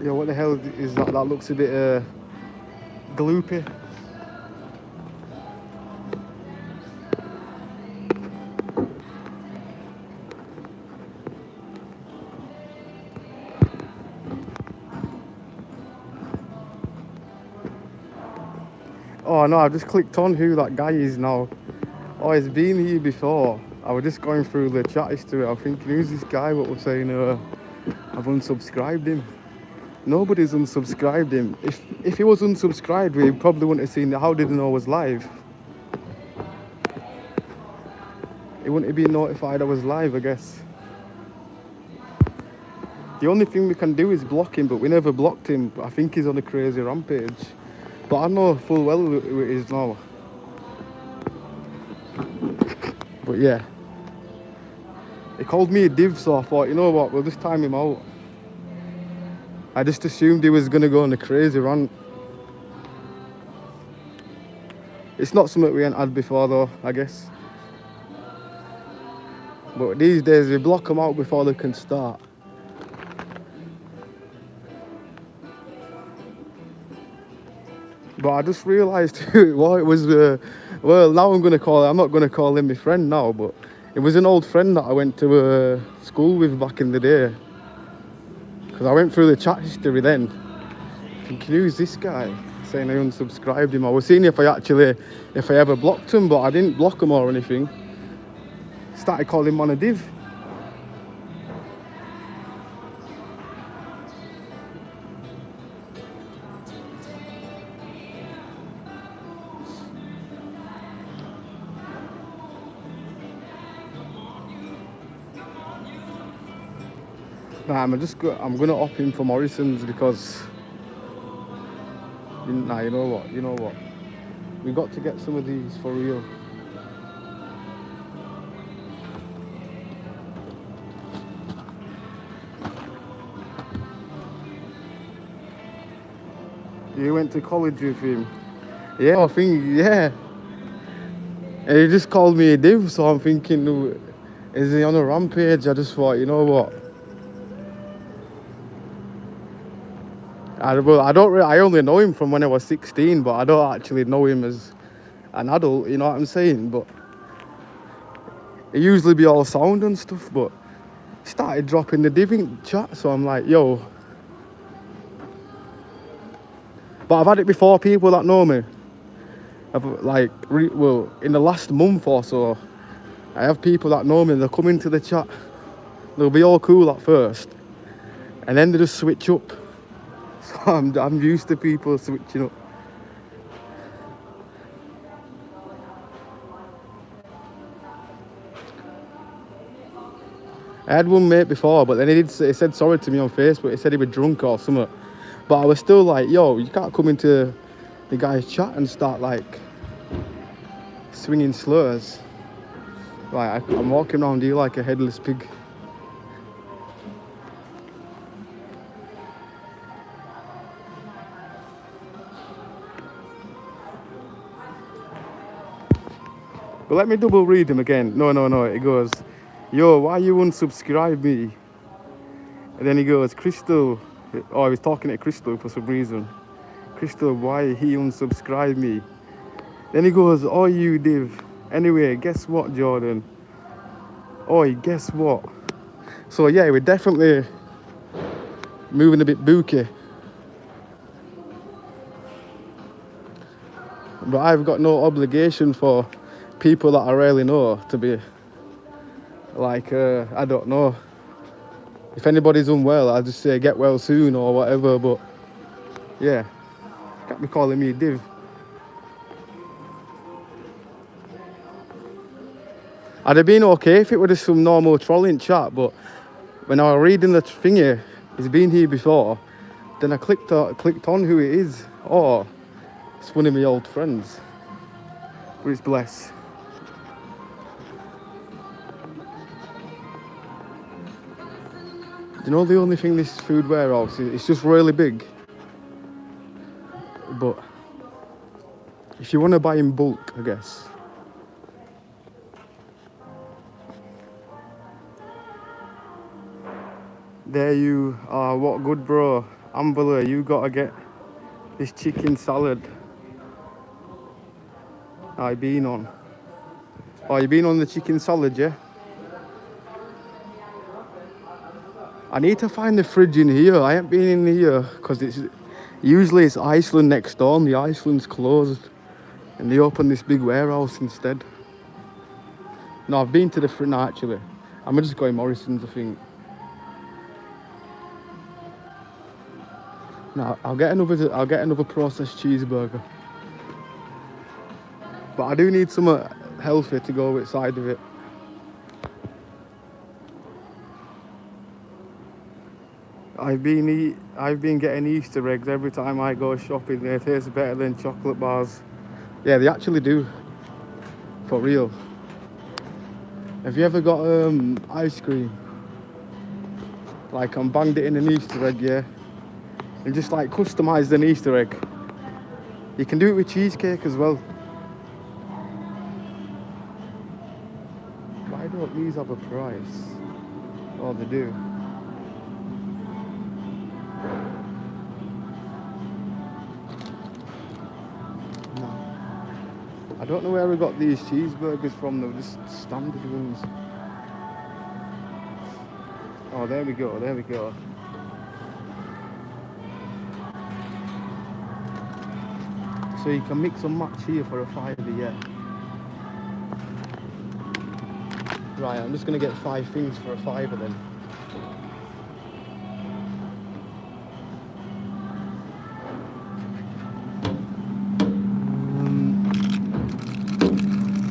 Yeah, what the hell is that? That looks a bit gloopy. Oh no, I've just clicked on who that guy is now. Oh, he's been here before. I was just going through the chat history. I was thinking, who's this guy? What was saying? I've unsubscribed him. Nobody's unsubscribed him. If he was unsubscribed, we probably wouldn't have seen it. How did he know I was live? He wouldn't have been notified I was live, I guess. The only thing we can do is block him, but we never blocked him. I think he's on a crazy rampage. But I know full well who it is now. But yeah. He called me a div, so I thought, you know what, we'll just time him out. I just assumed he was going to go on a crazy rant. It's not something we ain't had before though, I guess. But these days we block them out before they can start. But I just realised who it was. It was, well, now I'm not going to call him my friend now, but it was an old friend that I went to school with back in the day. Because I went through the chat history then. Thinking, who's this guy? Saying I unsubscribed him. I was seeing if I ever blocked him, but I didn't block him or anything. Started calling him on a div. Nah, I'm gonna opt in for Morrison's because nah, you know what? We got to get some of these for real. You went to college with him? Yeah, I think, yeah. And he just called me a div, so I'm thinking, is he on a rampage? I just thought, you know what? I only know him from when I was 16, but I don't actually know him as an adult, you know what I'm saying? But it usually be all sound and stuff, but he started dropping the div in chat, so I'm like, yo. But I've had it before, people that know me. Well, in the last month or so, I have people that know me, they'll come into the chat. They'll be all cool at first, and then they just switch up. So I'm used to people switching up. I had one mate before, but then he said sorry to me on Facebook. He said he was drunk or something. But I was still like, yo, you can't come into the guy's chat and start like swinging slurs. Like I'm walking around here like a headless pig. But let me double read him again. No. It goes, yo, why you unsubscribe me? And then he goes, Crystal. Oh, I was talking to Crystal for some reason. Crystal, why he unsubscribed me? Then he goes, oh, you div. Anyway, guess what, Jordan? Oh, guess what? So yeah, we're definitely moving a bit booky. But I've got no obligation for people that I really know to be like, I don't know. If anybody's unwell, I'll just say get well soon or whatever, but yeah, can't be calling me a div. I'd have been okay if it were just some normal trolling chat, but when I was reading the thingy, he's been here before, then I clicked on who it is. Oh, it's one of my old friends. But it's bless. You know the only thing this food warehouse is, it's just really big. But if you want to buy in bulk, I guess. There you are, what good bro. Ambler, you gotta get this chicken salad I been on. Oh, you been on the chicken salad, yeah? I need to find the fridge in here. I ain't been in here because it's Iceland next door and the Iceland's closed and they opened this big warehouse instead. No, I've been to the fridge. No, actually, I'm just going Morrison's, I think. No, I'll get another processed cheeseburger. But I do need something healthy to go with side of it. I've been getting Easter eggs every time I go shopping. They taste better than chocolate bars. Yeah, they actually do. For real. Have you ever got ice cream? Like, I'm banged it in an Easter egg, yeah? And just like customised an Easter egg. You can do it with cheesecake as well. Why don't these have a price? Oh, they do. No. I don't know where we got these cheeseburgers from, though, just standard ones. Oh, there we go, there we go. So you can mix and match here for a £5, yeah. Right, I'm just gonna get 5 things for a £5 then.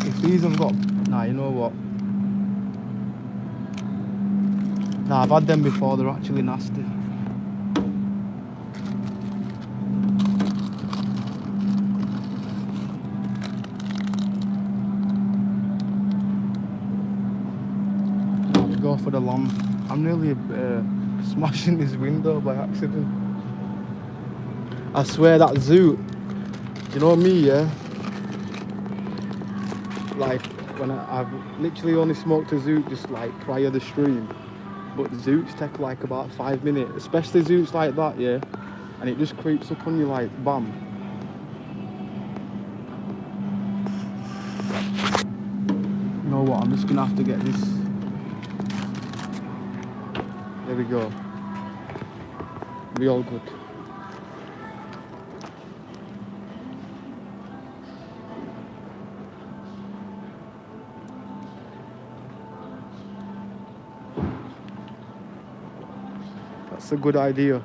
If these have got, nah, you know what? Nah, I've had them before. They're actually nasty. Go for the lamb. I'm nearly smashing this window by accident. I swear that zoot, you know me, yeah? Like, when I've literally only smoked a zoot just like prior to the stream, but zoots take like about 5 minutes, especially zoots like that, yeah? And it just creeps up on you like, bam. You know what, I'm just gonna have to get this. There we go. Be all good. That's a good idea.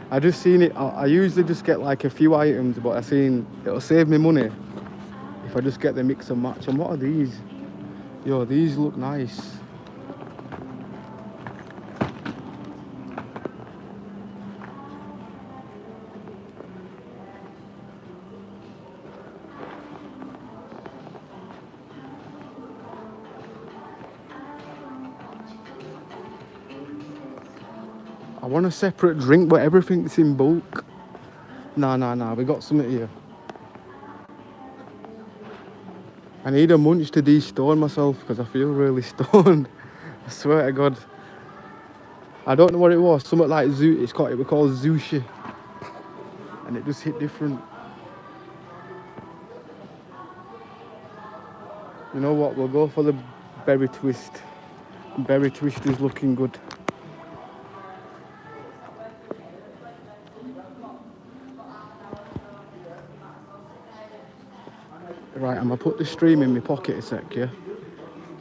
I just seen it. I usually just get like a few items, but I seen it'll save me money if I just get the mix and match. And what are these? Yo, these look nice. I want a separate drink, but everything's in bulk. Nah, we got something here. I need a munch to de-stone myself because I feel really stoned. I swear to God. I don't know what it was. Something like zoo. It was called sushi, and it just hit different. You know what? We'll go for the berry twist. Berry twist is looking good. Right, I'm gonna put the stream in my pocket a sec, yeah?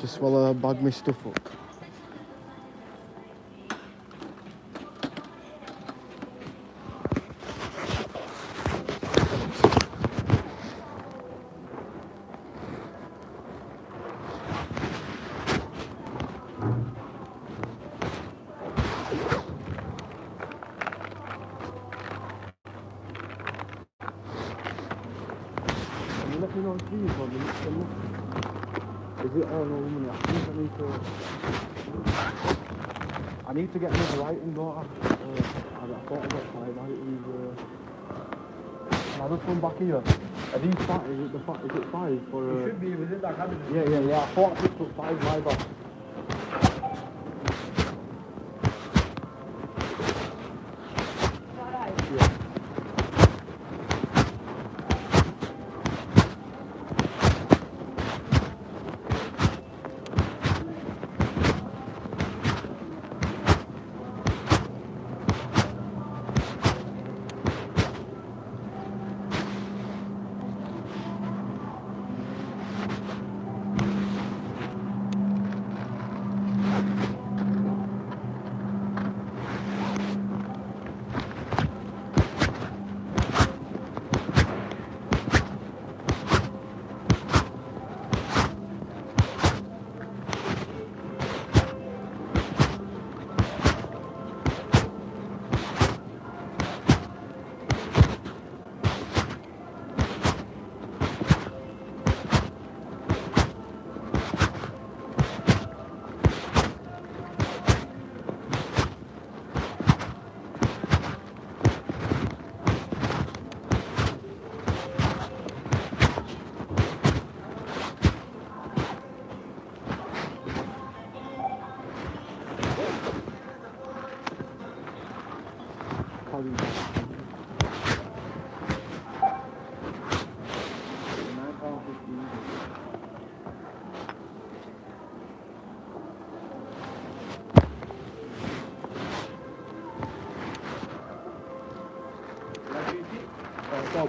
Just while I bag my stuff up. Let me know please when you mix them up. Is it all over? I need to get another item, don't I? I thought I got 5 items. Can I just come back here? Are these fat? Is it 5 for? It should be within that cabinet. Yeah. I thought I just put 5 my back.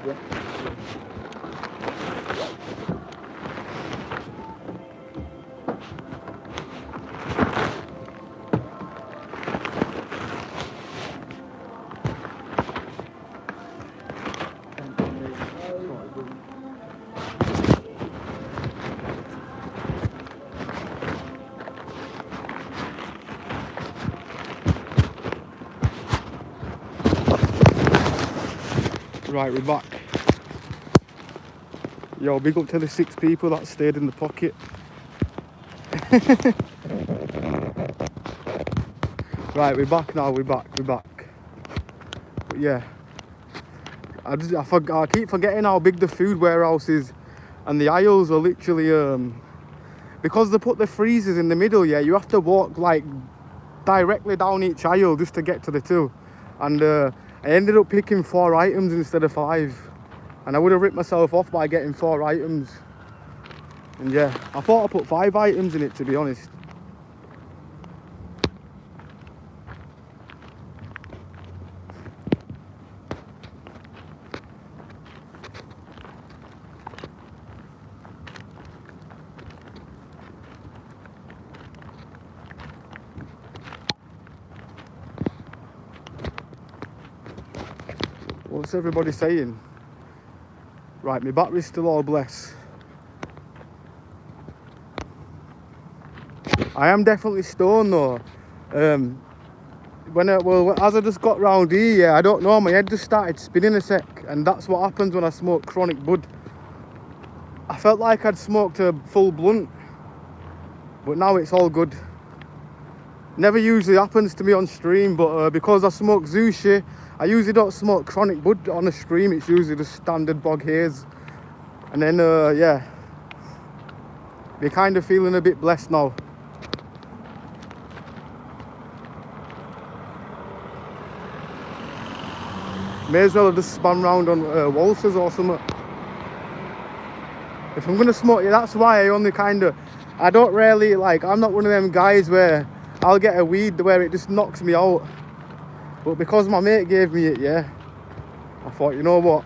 breakfast. Right, we're back. Yo, big up to the 6 people that stayed in the pocket. Right, we're back now, we're back. But yeah, I keep forgetting how big the food warehouse is, and the aisles are literally, because they put the freezers in the middle, yeah, you have to walk like directly down each aisle just to get to the till. And I ended up picking 4 items instead of 5, and I would have ripped myself off by getting 4 items. And yeah, I thought I put 5 items in it, to be honest. What's everybody saying? Right, my battery's still all blessed. I am definitely stoned though. As I just got round here, yeah, I don't know, my head just started spinning a sec, and that's what happens when I smoke chronic bud. I felt like I'd smoked a full blunt, but now it's all good. Never usually happens to me on stream, but because I smoke Zushi, I usually don't smoke chronic bud on a stream. It's usually just standard bog haze. And then yeah, we're kind of feeling a bit blessed now. May as well have just spun round on Walters or something. If I'm gonna smoke, yeah, that's why I only I don't really like, I'm not one of them guys where I'll get a weed where it just knocks me out. But because my mate gave me it, yeah, I thought, you know what,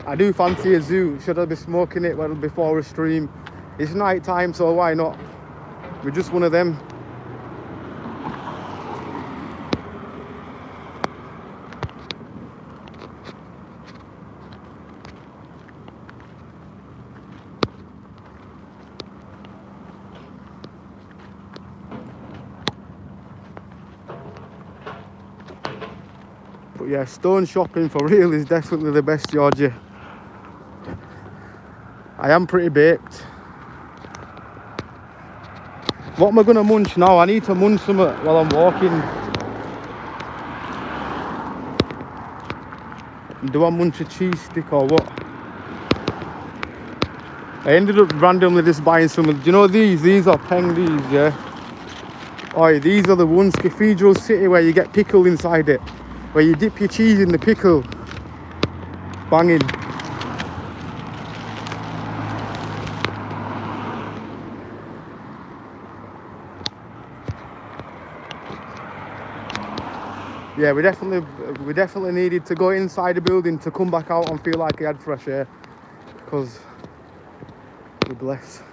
I do fancy a zoo. Should I be smoking it before a stream? It's night time, so why not? We're just one of them. But yeah, stone shopping for real is definitely the best, Georgia. I am pretty baked. What am I gonna munch now? I need to munch something while I'm walking. Do I munch a cheese stick or what? I ended up randomly just buying some. Do you know these? These are peng, these, yeah? Oh, these are the ones, Cathedral City, where you get pickle inside it. Where you dip your cheese in the pickle. Banging. Yeah, we definitely needed to go inside the building to come back out and feel like he had fresh air, because we're blessed.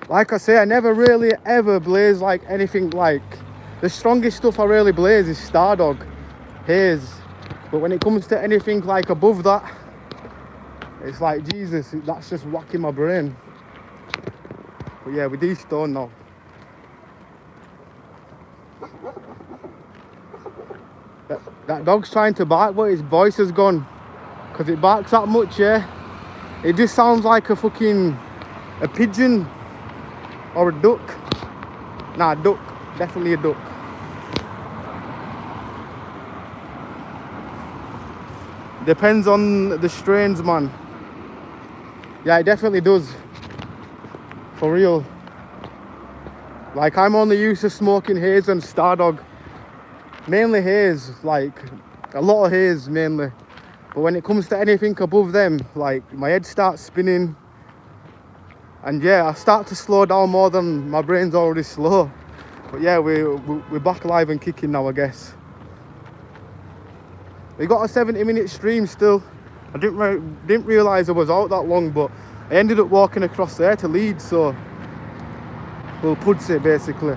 Like I say, I never really ever blaze like anything like, the strongest stuff I really blaze is Stardog, haze, but when it comes to anything like above that, it's like, Jesus, that's just whacking my brain. But yeah, we're de-stoned now. That dog's trying to bark, but his voice has gone, because it barks that much, yeah. It just sounds like a pigeon or a duck. Nah, a duck, definitely a duck. Depends on the strains, man. Yeah, it definitely does, for real. Like, I'm only used to smoking haze and Stardog. Mainly haze, like a lot of haze mainly. But when it comes to anything above them, like, my head starts spinning. And yeah, I start to slow down more than my brain's already slow. But yeah, we're back alive and kicking now, I guess. We got a 70-minute stream still. I didn't realise I was out that long, but I ended up walking across there to Leeds, so we'll put it basically.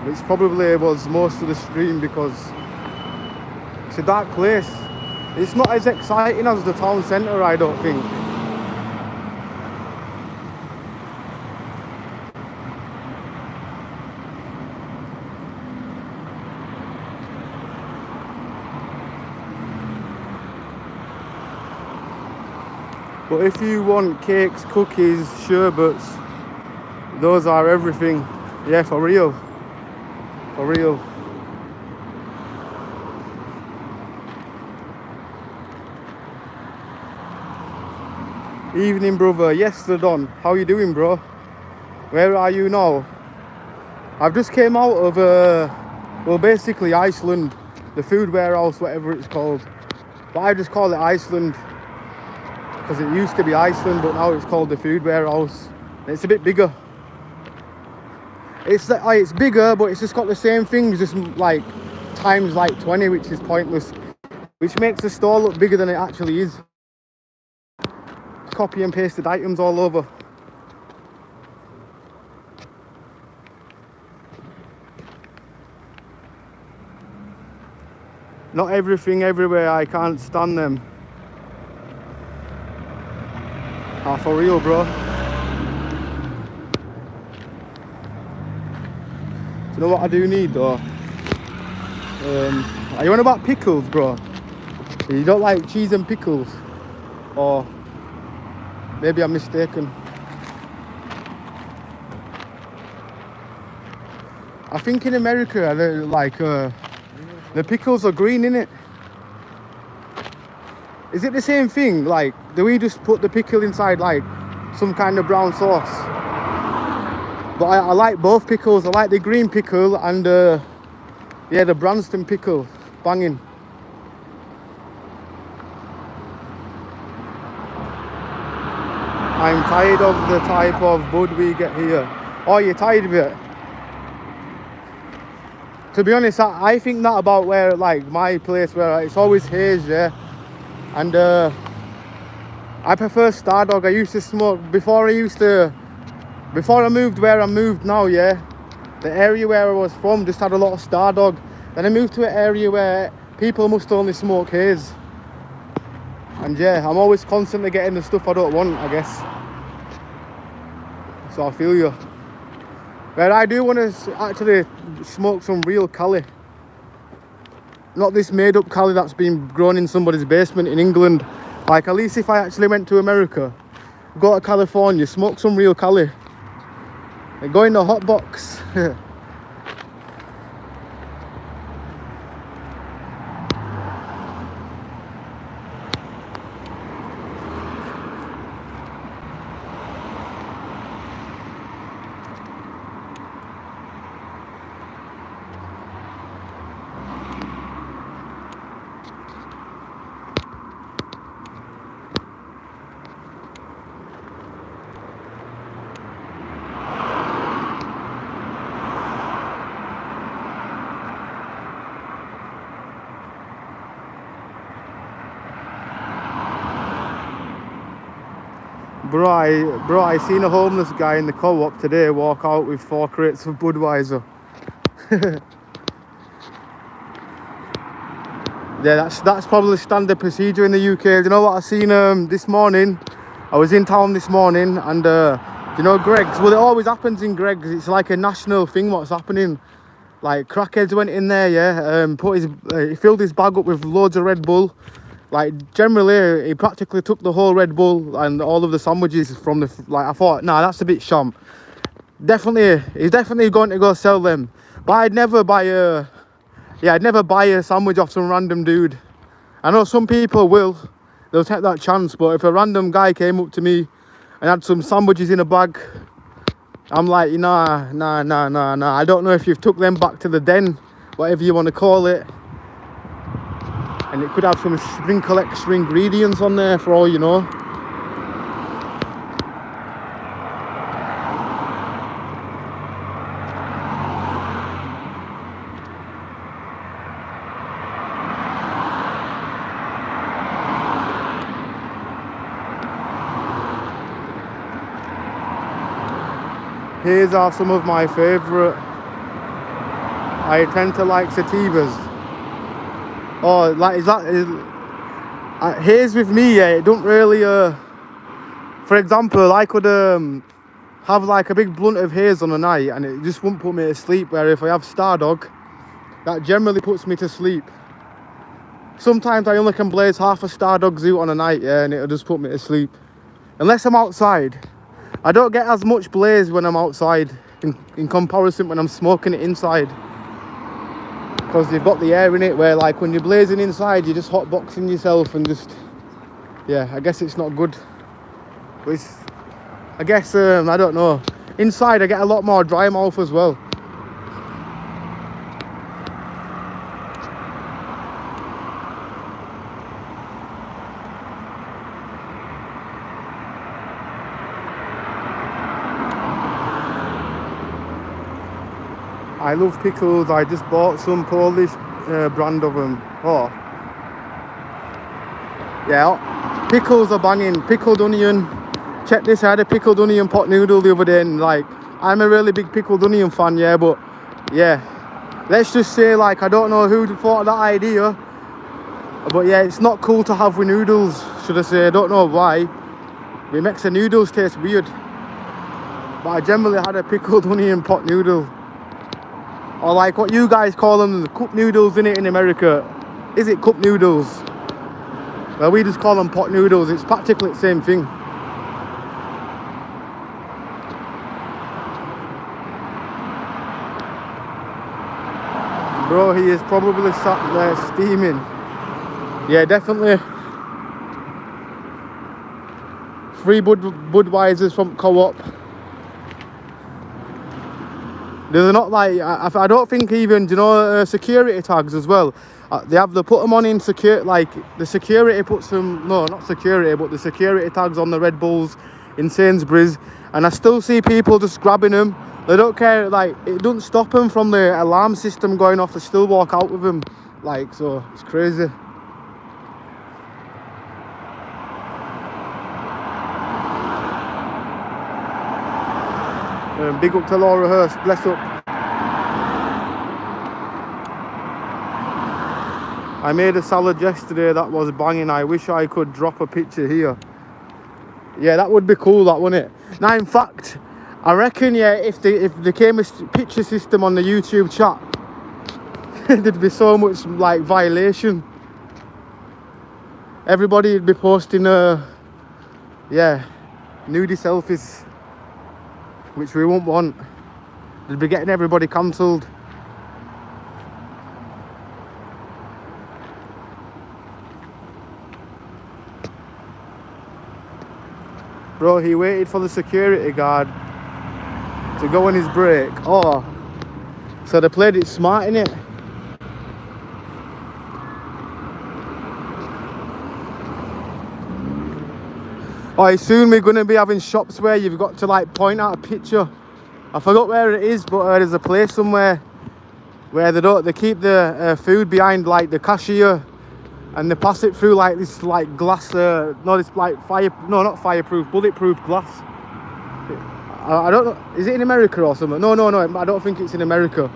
Which probably was most of the stream because it's a dark place. It's not as exciting as the town centre, I don't think. But if you want cakes, cookies, sherbets, those are everything. Yeah, for real. For real. Evening, brother. Yes, they're done. How you doing, bro? Where are you now? I've just came out of, well, basically Iceland. The food warehouse, whatever it's called. But I just call it Iceland. Because it used to be Iceland, but now it's called the food warehouse. It's a bit bigger. It's bigger, but it's just got the same things, just like times like 20, which is pointless. Which makes the store look bigger than it actually is. Copy and pasted items all over. Not everything everywhere, I can't stand them. Ah, for real, bro. Do you know what I do need though? Are you on about pickles, bro? You don't like cheese and pickles? Or maybe I'm mistaken. I think in America, the pickles are green, innit? Is it the same thing? Like, do we just put the pickle inside like some kind of brown sauce? But I like both pickles. I like the green pickle and yeah, the Branston pickle. Banging. I'm tired of the type of bud we get here. Oh, you're tired of it? To be honest, I think that about where, like, my place where it's always haze, yeah. And I prefer Stardog. I used to smoke before I moved where I moved now, yeah. The area where I was from just had a lot of Stardog. Then I moved to an area where people must only smoke haze. And yeah, I'm always constantly getting the stuff I don't want, I guess. So I feel you. But I do want to actually smoke some real Cali. Not this made up Cali that's been grown in somebody's basement in England. Like, at least if I actually went to America, go to California, smoke some real Cali. And go in the hot box. Bro, I seen a homeless guy in the co-op today walk out with 4 crates of Budweiser. Yeah, that's probably standard procedure in the UK. Do you know what I seen this morning? I was in town this morning and you know Greggs? Well, it always happens in Greggs. It's like a national thing what's happening. Like, crackheads went in there, yeah, he filled his bag up with loads of Red Bull. Like, generally, he practically took the whole Red Bull and all of the sandwiches from the... Like, I thought, nah, that's a bit sham. Definitely, he's definitely going to go sell them. But I'd never buy a... Yeah, I'd never buy a sandwich off some random dude. I know some people will. They'll take that chance. But if a random guy came up to me and had some sandwiches in a bag, I'm like, nah. I don't know if you've took them back to the den, whatever you want to call it. And it could have some sprinkle extra ingredients on there for all you know. Haze are some of my favourite. I tend to like sativas. Oh, like haze with me, yeah, it don't really, for example, I could have like a big blunt of haze on a night and it just won't put me to sleep, where if I have Stardog, that generally puts me to sleep. Sometimes I only can blaze half a Stardog Zoot on a night, yeah, and it'll just put me to sleep. Unless I'm outside. I don't get as much blaze when I'm outside in comparison when I'm smoking it inside. Because you've got the air in it, where like when you're blazing inside, you're just hotboxing yourself and just, yeah, I guess it's not good. But it's, I guess, I don't know. Inside I get a lot more dry mouth as well. I love pickles. I just bought some Polish brand of them. Oh, yeah, pickles are banging. Pickled onion. Check this, I had a pickled onion pot noodle the other day, and like, I'm a really big pickled onion fan, yeah, but yeah, let's just say, like, I don't know who thought of that idea, but yeah, it's not cool to have with noodles, should I say. I don't know why. It makes the noodles taste weird. But I generally had a pickled onion pot noodle. Or like what you guys call them, the cup noodles in it in America. Is it cup noodles? Well, we just call them pot noodles. It's practically the same thing. Bro, he is probably sat there steaming. Yeah, definitely. Free Budweisers from Co-op. They're not like, I don't think even, you know, security tags as well. They put them on in secure, like the security puts them, no, not security, but the security tags on the Red Bulls in Sainsbury's, and I still see people just grabbing them. They don't care, like, it doesn't stop them from the alarm system going off. They still walk out with them, like, so it's crazy. Big up to Laura Hurst, bless up. I made a salad yesterday that was banging. I wish I could drop a picture here. Yeah, that would be cool, that, wouldn't it? Now, in fact, I reckon, yeah, if there came a picture system on the YouTube chat, there'd be so much, like, violation. Everybody would be posting, yeah, nudie selfies, which we won't want. They'd be getting everybody cancelled. Bro, he waited for the security guard to go on his break. Oh, so they played it smart, innit? Oh, soon we're going to be having shops where you've got to, like, point out a picture. I forgot where it is, but there's a place somewhere where they keep the food behind, like, the cashier, and they pass it through like this, like, glass, no, this, like, not fireproof, bulletproof glass. I don't know, is it in America or something? No, I don't think it's in America.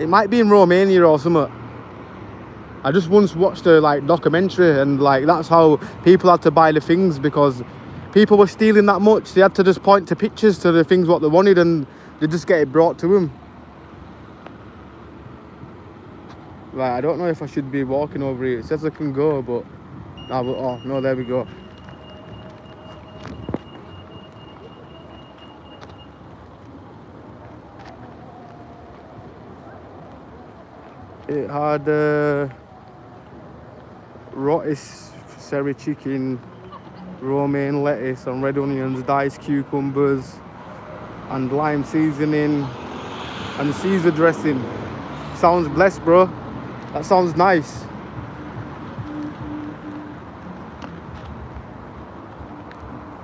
It might be in Romania or something. I just once watched a, like, documentary, and, like, that's how people had to buy the things, because people were stealing that much. They had to just point to pictures to the things what they wanted, and they just get it brought to them. Right, I don't know if I should be walking over here. It says I can go, but oh no, there we go. It had rotisserie chicken, romaine lettuce and red onions, diced cucumbers and lime seasoning and Caesar dressing. Sounds blessed, bro. That sounds nice.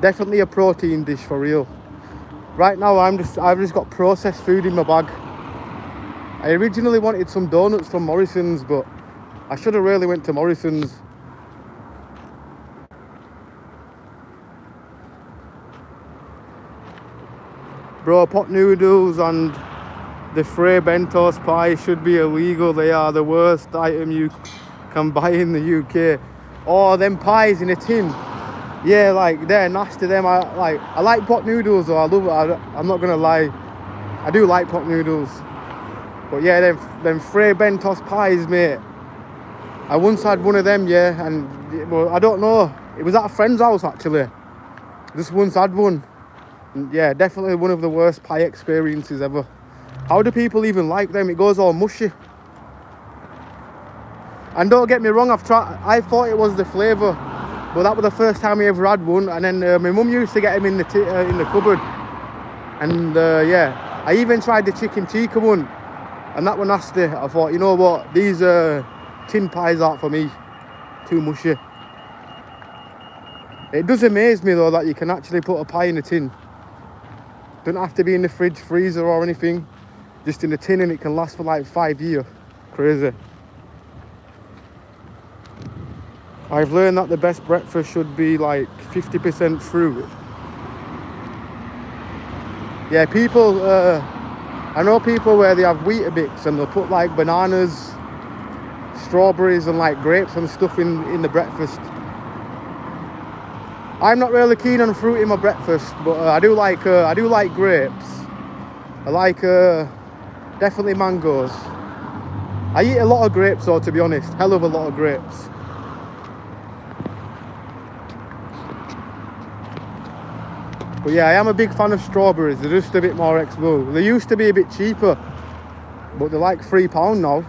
Definitely a protein dish for real. Right now I've just got processed food in my bag. I originally wanted some donuts from Morrison's, but I should have really went to Morrison's. Bro, pot noodles and the Frey Bentos pie should be illegal. They are the worst item you can buy in the UK. Oh, them pies in a tin. Yeah, like they're nasty. Them I like pot noodles though. I love it. I'm not gonna lie. I do like pot noodles. But yeah, them Frey Bentos pies, mate. I once had one of them, yeah, and well, I don't know. It was at a friend's house actually. Just once had one. And yeah, definitely one of the worst pie experiences ever. How do people even like them? It goes all mushy. And don't get me wrong, I thought it was the flavour, but that was the first time I ever had one. And then my mum used to get them in the cupboard. And yeah, I even tried the chicken tikka one, and that was nasty. I thought, you know what, these tin pies aren't for me. Too mushy. It does amaze me though that you can actually put a pie in a tin. Don't have to be in the fridge, freezer or anything. Just in a tin, and it can last for like 5 years. Crazy. I've learned that the best breakfast should be like 50% fruit. Yeah, people, I know people where they have Weetabix and they'll put like bananas, strawberries and like grapes and stuff in the breakfast. I'm not really keen on fruit in my breakfast, but I do like grapes. I like definitely mangoes. I eat a lot of grapes though, to be honest. Hell of a lot of grapes. But yeah, I am a big fan of strawberries. They're just a bit more expensive. They used to be a bit cheaper, but they're like £3 now.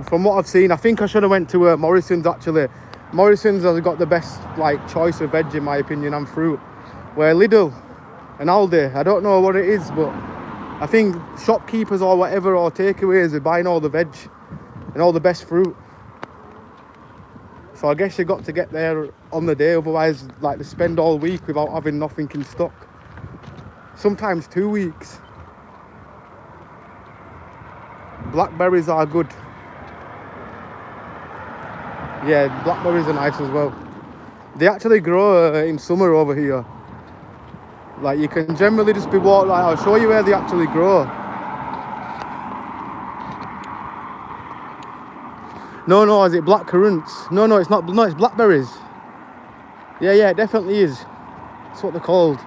From what I've seen, I think I should have went to Morrison's actually. Morrison's has got the best like choice of veg in my opinion and fruit. Where Lidl and Aldi, I don't know what it is, but I think shopkeepers or whatever or takeaways are buying all the veg and all the best fruit. So I guess you got to get there on the day, otherwise like they spend all week without having nothing in stock. Sometimes 2 weeks. Blackberries are good. Yeah, blackberries are nice as well. They actually grow in summer over here. Like you can generally just be walking, like I'll show you where they actually grow. No, is it black currants? No, it's not, no, it's blackberries. Yeah, it definitely is. That's what they're called.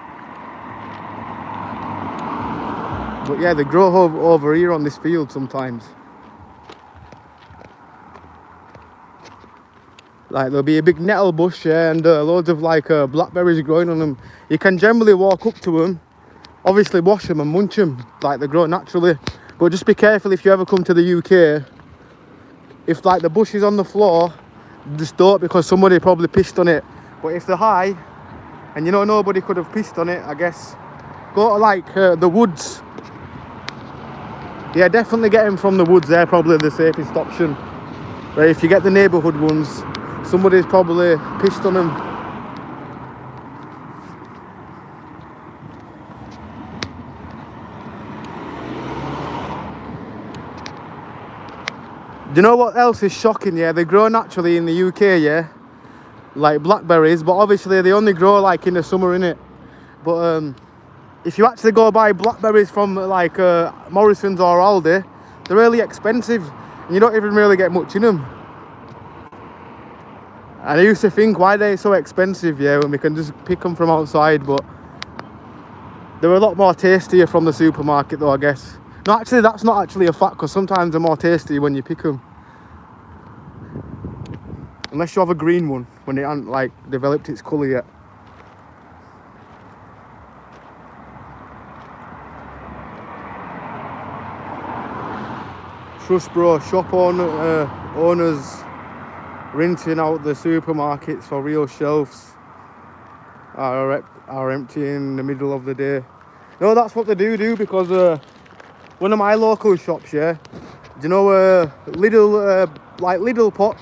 But yeah, they grow over here on this field sometimes. Like there'll be a big nettle bush, yeah, and loads of like blackberries growing on them. You can generally walk up to them, obviously wash them and munch them, like they grow naturally. But just be careful if you ever come to the UK. If like the bush is on the floor, just don't, because somebody probably pissed on it. But if they're high, and you know nobody could have pissed on it, I guess, go to like the woods. Yeah, definitely get them from the woods. They're probably the safest option. But if you get the neighbourhood ones, somebody's probably pissed on them. Do you know what else is shocking? Yeah, they grow naturally in the UK, yeah, like blackberries, but obviously they only grow like in the summer, innit? But if you actually go buy blackberries from like Morrison's or Aldi, they're really expensive and you don't even really get much in them. And I used to think, why they're so expensive, yeah, when we can just pick them from outside, but they're a lot more tastier from the supermarket though, I guess. No, actually, that's not actually a fact, because sometimes they're more tasty when you pick them. Unless you have a green one, when it hasn't like developed its colour yet. Trust bro, shop owners rinsing out the supermarkets for real shelves are empty in the middle of the day. No, that's what they do because one of my local shops, yeah, do you know Lidl pot,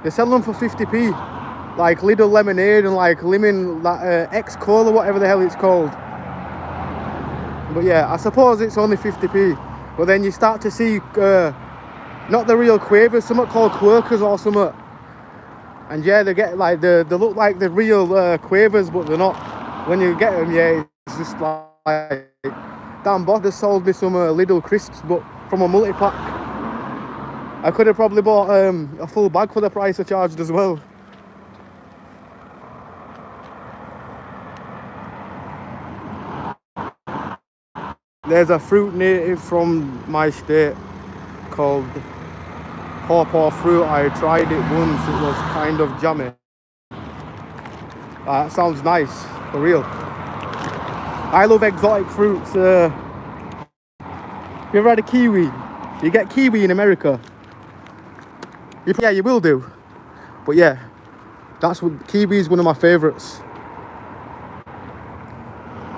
they sell them for 50p, like Lidl lemonade and like lemon X-Cola, whatever the hell it's called. But yeah, I suppose it's only 50p, but then you start to see not the real quavers, something called quirkers or something. And yeah, they get like they look like the real quavers, but they're not. when you get them, yeah, it's just like, damn, boss just sold me some Lidl crisps, but from a multi-pack. I could have probably bought a full bag for the price I charged as well. There's a fruit native from my state called pawpaw fruit. I tried it once, it was kind of jammy. That sounds nice, for real. I love exotic fruits. You ever had a kiwi? You get kiwi in America? Yeah, you will do. But yeah, kiwi is one of my favourites.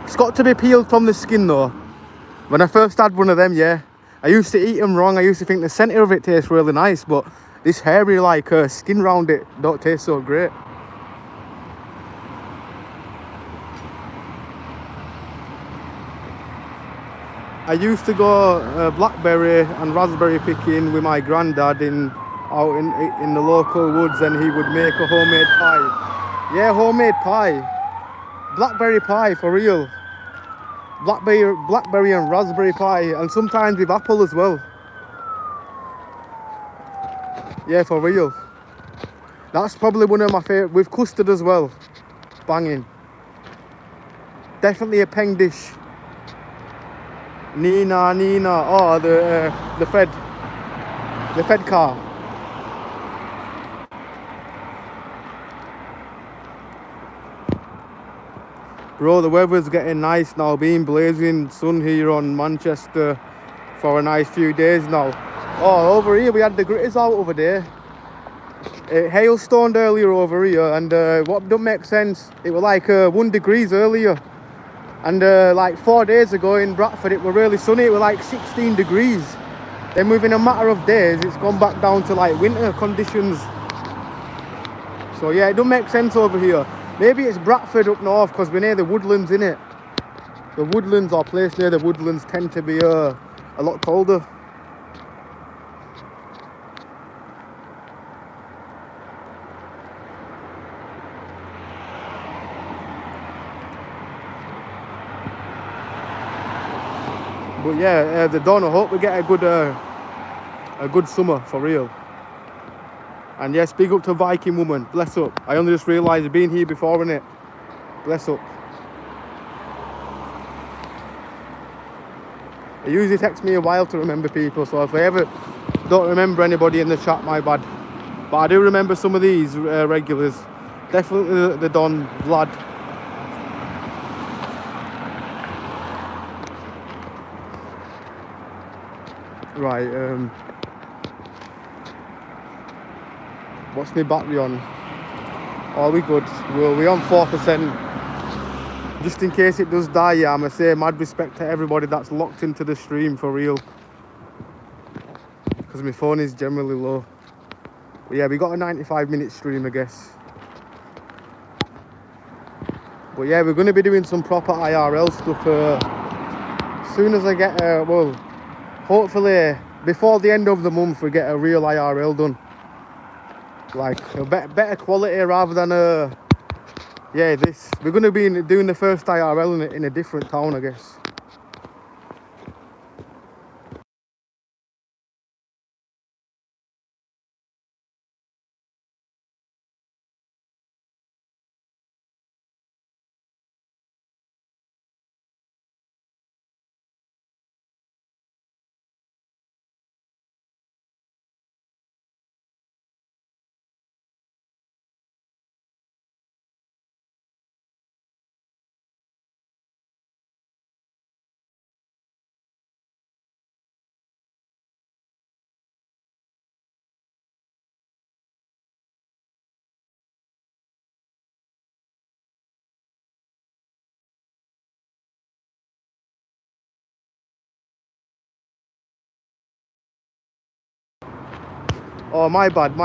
It's got to be peeled from the skin though. When I first had one of them, yeah, I used to eat them wrong. I used to think the centre of it tastes really nice, but this hairy like skin round it don't taste so great. I used to go blackberry and raspberry picking with my granddad out in the local woods, and he would make a homemade pie. Yeah, homemade pie. Blackberry pie, for real. Blackberry and raspberry pie, and sometimes with apple as well. Yeah, for real. That's probably one of my favourite, with custard as well. Banging. Definitely a peng dish. Nina. Oh, the Fed car. Bro, the weather's getting nice now. Been blazing sun here on Manchester for a nice few days now. Oh, over here we had the gritters out over there. It hailstormed earlier over here, and what don't make sense, it was like 1 degree earlier. And like 4 days ago in Bradford, it was really sunny. It was like 16 degrees. Then within a matter of days, it's gone back down to like winter conditions. So yeah, it don't make sense over here. Maybe it's Bradford up north because we're near the woodlands, innit? The woodlands, or place near the woodlands, tend to be a lot colder. But yeah, the dawn, I hope we get a good summer for real. And yes, big up to Viking woman, bless up. I only just realised I've been here before, innit? Bless up. It usually takes me a while to remember people, so if I ever don't remember anybody in the chat, my bad. But I do remember some of these regulars. Definitely the Don, Vlad. Right, what's my battery on? Oh, we good. We're on 4%. Just in case it does die, yeah, I'm gonna say mad respect to everybody that's locked into the stream for real. Because my phone is generally low. But yeah, we got a 95-minute stream, I guess. But yeah, we're gonna be doing some proper IRL stuff as soon as I get, well, hopefully before the end of the month we get a real IRL done. Like a better quality rather than yeah, this. We're going to be doing the first IRL in a different town, I guess. Oh, my bad.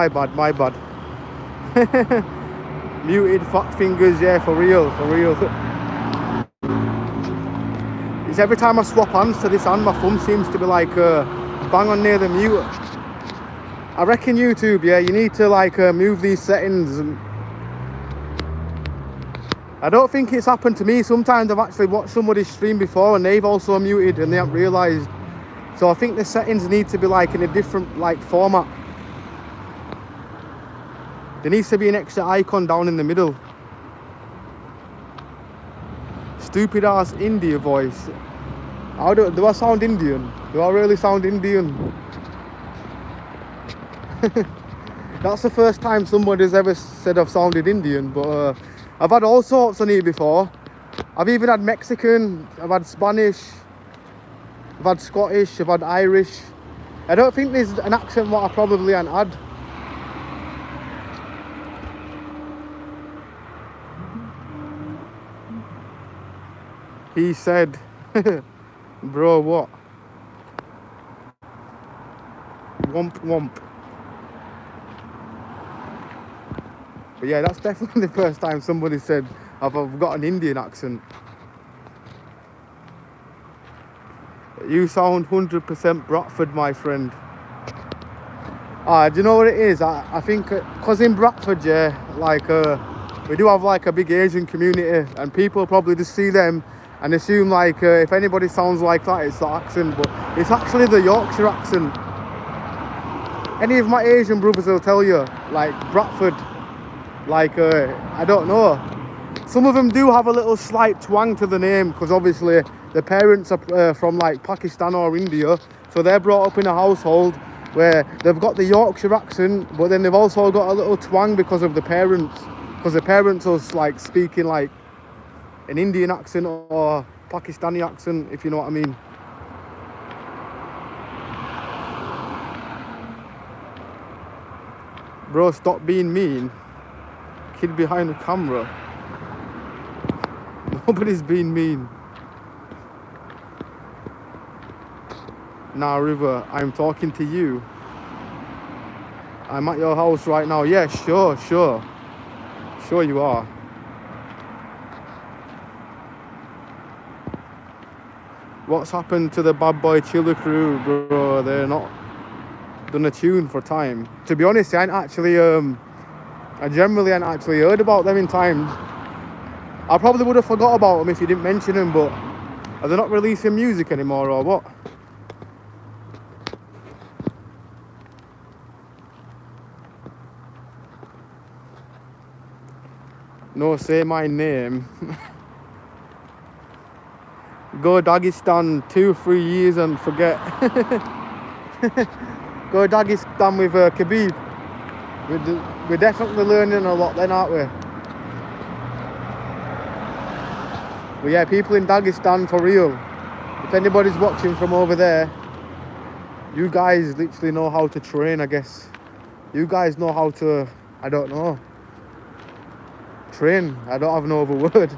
Muted fat fingers, yeah, for real. It's every time I swap hands to this hand, my thumb seems to be like bang on near the mute. I reckon YouTube, yeah, you need to like move these settings. And I don't think it's happened to me. Sometimes I've actually watched somebody stream before and they've also muted and they haven't realised. So I think the settings need to be like in a different like format. There needs to be an extra icon down in the middle. Stupid ass India voice. Do I sound Indian? Do I really sound Indian? That's the first time somebody's ever said I've sounded Indian, but I've had all sorts on here before. I've even had Mexican, I've had Spanish, I've had Scottish, I've had Irish. I don't think there's an accent what I probably haven't had. He said, bro, what? Womp womp. But yeah, that's definitely the first time somebody said I've got an Indian accent. You sound 100% Bradford, my friend. Do you know what it is? I think because in Bradford, yeah, like we do have like a big Asian community, and people probably just see them and assume like if anybody sounds like that, it's the accent, but it's actually the Yorkshire accent. Any of my Asian brothers will tell you, like Bradford, like I don't know. Some of them do have a little slight twang to the name because obviously the parents are from like Pakistan or India, so they're brought up in a household where they've got the Yorkshire accent, but then they've also got a little twang because of the parents, because the parents are like speaking like an Indian accent or Pakistani accent, if you know what I mean. Bro, stop being mean. Kid behind the camera. Nobody's being mean. Nah, River, I'm talking to you. I'm at your house right now. Yeah, sure. Sure you are. What's happened to the Bad Boy Chiller crew, bro? They're not done a tune for time. To be honest, I generally hadn't actually heard about them in time. I probably would have forgot about them if you didn't mention them, but are they not releasing music anymore or what? No, say my name. Go Dagestan 2-3 years and forget. Go Dagestan with Khabib. We're definitely learning a lot then, aren't we? But yeah, people in Dagestan for real. If anybody's watching from over there, you guys literally know how to train, I guess. You guys know how to, I don't know. Train. I don't have no other word.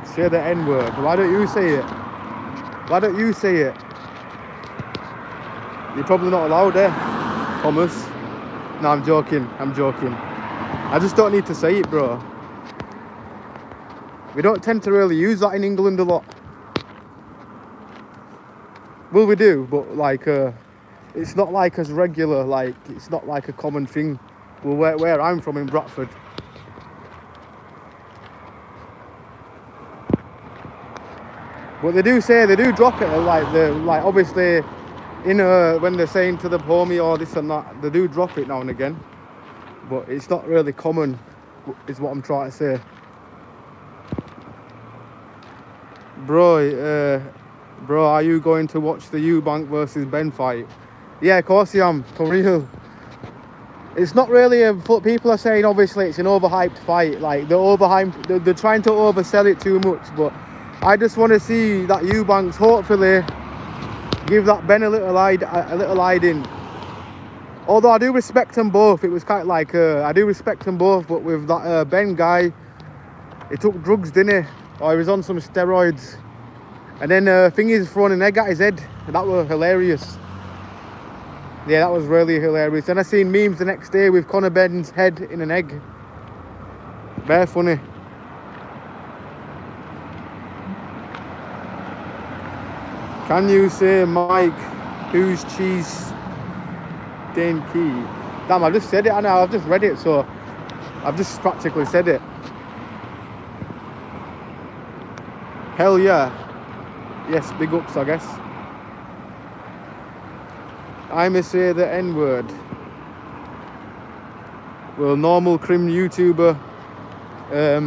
Say the N-word. Why don't you say it? Why don't you say it? You're probably not allowed there, Thomas. No, I'm joking. I just don't need to say it, bro. We don't tend to really use that in England a lot. Well, we do, but like it's not like as regular, like it's not like a common thing. Well, where I'm from in Bradford. But they do drop it, like obviously in when they're saying to the homie or this and that, they do drop it now and again. But it's not really common, is what I'm trying to say. Bro, are you going to watch the Eubank versus Ben fight? Yeah, of course I am, for real. It's not really people are saying obviously it's an overhyped fight, like they're trying to oversell it too much, but I just want to see that Eubanks hopefully give that Ben a little hiding. Although I do respect them both, it was kind of like I do respect them both, but with that Ben guy, he took drugs, didn't he? Or he was on some steroids, and then thingy's thrown an egg at his head. That was hilarious. Yeah, that was really hilarious. And I seen memes the next day with Conor Ben's head in an egg. Very funny. Can you say Mike, who's cheese stain key? Damn, I just said it, and I've just read it, so I've just practically said it. Hell yeah. Yes, big ups, I guess. I may say the N-word. Well, normal crim YouTuber.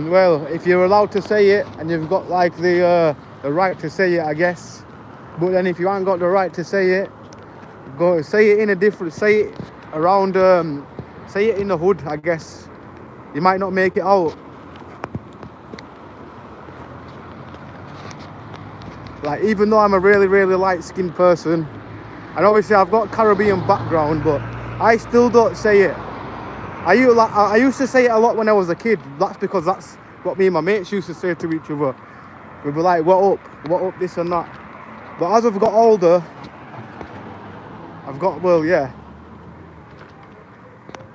Well, if you're allowed to say it, and you've got like the right to say it, I guess. But then if you haven't got the right to say it, go say it in a different, say it around, say it in the hood, I guess. You might not make it out. Like, even though I'm a really, really light-skinned person, and obviously I've got Caribbean background, but I still don't say it. I used to say it a lot when I was a kid. That's because that's what me and my mates used to say to each other. We'd be like, what up, this and that. But as I've got older, well, yeah.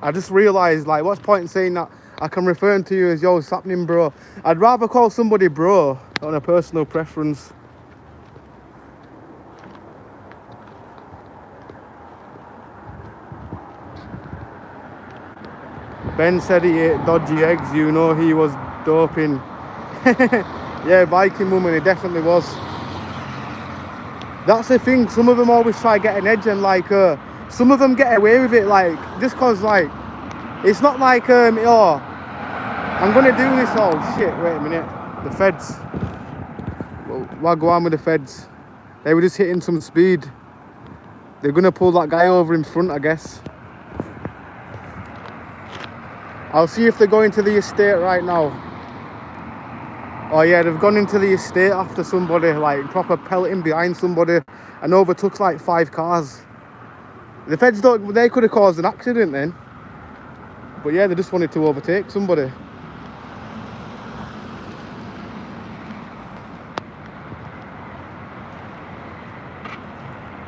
I just realised, like, what's the point in saying that I can refer to you as, yo, what's happening, bro? I'd rather call somebody bro on a personal preference. Ben said he ate dodgy eggs, you know he was doping. Yeah, Viking woman, he definitely was. That's the thing, some of them always try to get an edge, and like, some of them get away with it, like, just cause like, it's not like, oh, I'm gonna do this, oh shit, wait a minute, the feds. Well, what go on with the feds? They were just hitting some speed. They're gonna pull that guy over in front, I guess. I'll see if they're going to the estate right now. Oh yeah, they've gone into the estate after somebody, like proper pelleting behind somebody, and overtook like 5 cars. The feds don't, they could have caused an accident then. But yeah, they just wanted to overtake somebody.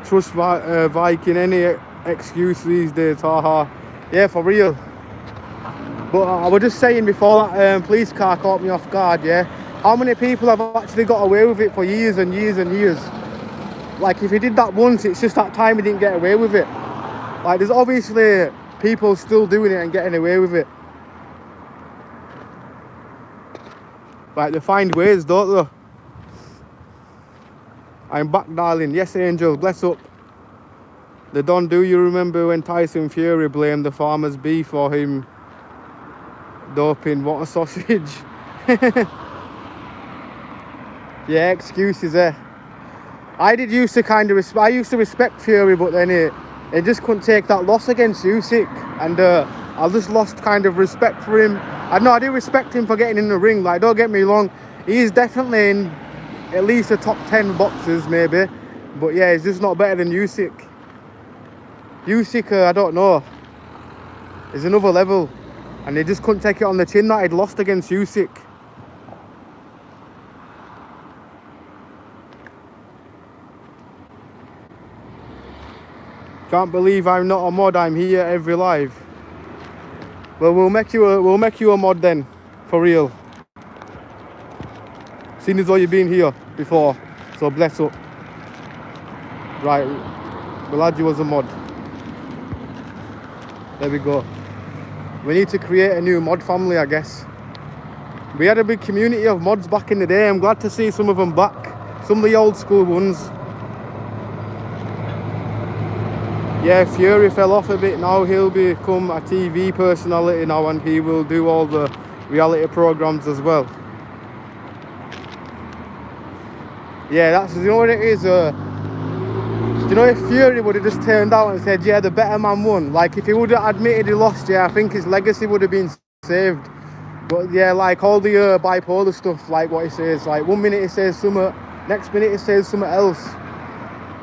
Trust Viking, any excuse these days, haha. Yeah, for real. But I was just saying before that police car caught me off guard, yeah? How many people have actually got away with it for years and years and years? Like, if he did that once, it's just that time he didn't get away with it. Like, there's obviously people still doing it and getting away with it. Like, they find ways, don't they? I'm back, darling. Yes, Angel, bless up. The Don, do you remember when Tyson Fury blamed the farmer's beef for him doping? What a sausage. Yeah, excuses there. I used to respect Fury, but then it just couldn't take that loss against Usyk, and I just lost kind of respect for him. I do respect him for getting in the ring, like, don't get me wrong, he's definitely in at least the top 10 boxers maybe, but yeah, he's just not better than Usyk. Usyk, I don't know, is another level. And they just couldn't take it on the chin that he'd lost against Usyk. Can't believe I'm not a mod, I'm here every live. Well, we'll make you a mod then, for real. Seeing as though you've been here before, so bless up. Right, we'll add you as a mod. There we go. We need to create a new mod family, I guess. We had a big community of mods back in the day. I'm glad to see some of them back. Some of the old school ones. Yeah, Fury fell off a bit now. He'll become a TV personality now, and he will do all the reality programs as well. Yeah, that's, you know what it is? You know, if Fury would have just turned out and said, yeah, the better man won, like, if he would have admitted he lost, yeah, I think his legacy would have been saved. But yeah, like, all the bipolar stuff, like what he says, like, 1 minute he says something, next minute he says something else.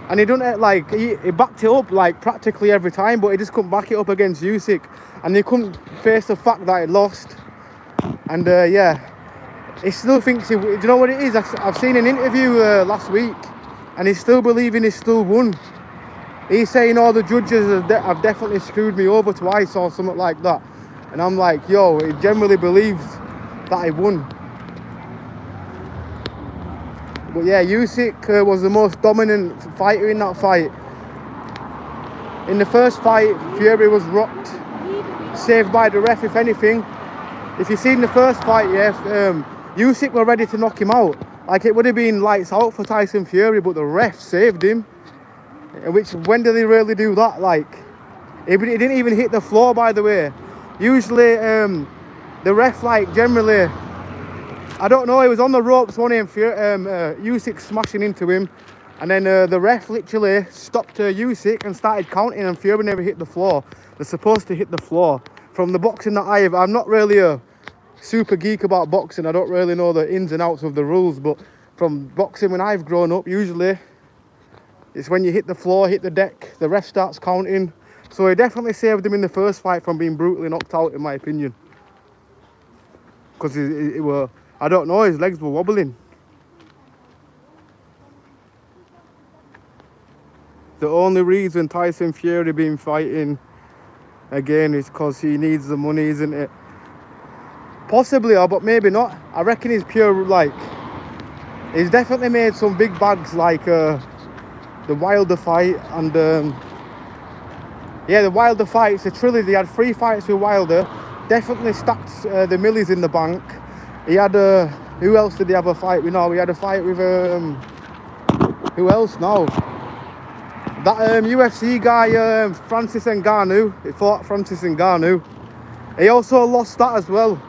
And he done it, like, he backed it up, like, practically every time, but he just couldn't back it up against Usyk. And he couldn't face the fact that he lost. And yeah, he still thinks do you know what it is? I've seen an interview last week, and he's still believing he still won. He's saying all the judges have definitely screwed me over twice or something like that. And I'm like, yo, he generally believes that he won. But yeah, Usyk was the most dominant fighter in that fight. In the first fight, Fury was rocked, saved by the ref, if anything. If you've seen the first fight, yeah, Usyk were ready to knock him out. Like, it would have been lights out for Tyson Fury, but the ref saved him. Which, when did they really do that? Like, he didn't even hit the floor, by the way. Usually, the ref, like, generally, I don't know, he was on the ropes, one of him, Usyk smashing into him. And then the ref literally stopped Usyk and started counting, and Fury never hit the floor. They're supposed to hit the floor. From the boxing that I'm not really a super geek about boxing. I don't really know the ins and outs of the rules, but from boxing when I've grown up, usually it's when you hit the floor, hit the deck, the ref starts counting. So he definitely saved him in the first fight from being brutally knocked out, in my opinion. Because he were, I don't know, his legs were wobbling. The only reason Tyson Fury been fighting again is because he needs the money, isn't it? Possibly, but maybe not. I reckon he's pure, like, he's definitely made some big bags, like the Wilder fight and yeah, the Wilder fight. It's a trilogy. He had 3 fights with Wilder. Definitely stacked the millies in the bank. He had who else did he have a fight with? No, he had a fight with who else now? That UFC guy, Francis Ngannou. He fought Francis Ngannou. He also lost that as well.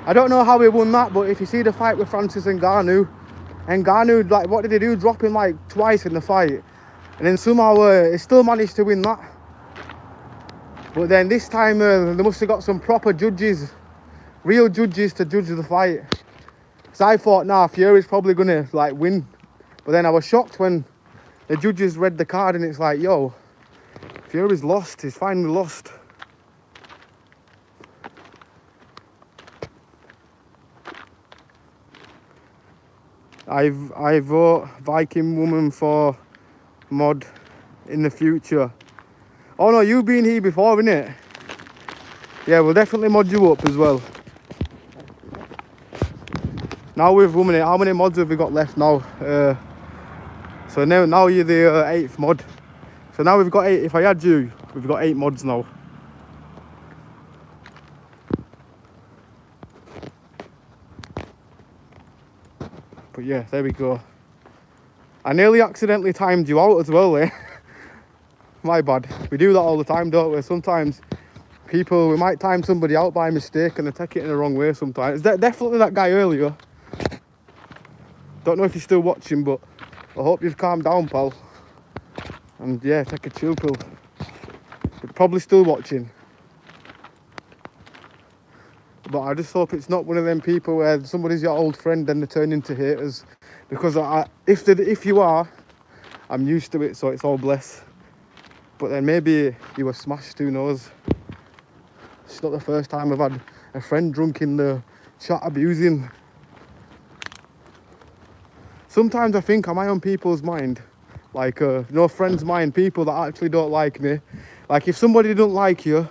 I don't know how he won that, but if you see the fight with Francis Ngannou, like, what did he do? Drop him like twice in the fight. And then somehow he still managed to win that. But then this time they must have got some proper judges, real judges to judge the fight. So I thought, nah, Fury's probably gonna like win. But then I was shocked when the judges read the card and it's like, yo, Fury's lost. He's finally lost. I vote Viking Woman for mod in the future. Oh no, you've been here before, innit? Yeah, we'll definitely mod you up as well. Now with Woman, how many mods have we got left now? So now you're the 8th mod. So now we've got 8. If I add you, we've got 8 mods now. But yeah, there we go. I nearly accidentally timed you out as well, eh? My bad. We do that all the time, don't we? Sometimes we might time somebody out by mistake and they take it in the wrong way sometimes. Definitely that guy earlier. Don't know if you're still watching, but I hope you've calmed down, pal. And yeah, take a chill pill. But probably still watching. But I just hope it's not one of them people where somebody's your old friend and they turn into haters. Because if you are, I'm used to it, so it's all bless. But then maybe you were smashed, who knows. It's not the first time I've had a friend drunk in the chat abusing. Sometimes I think, am I on people's mind? Like, friends' mind, people that actually don't like me. Like, if somebody don't like you,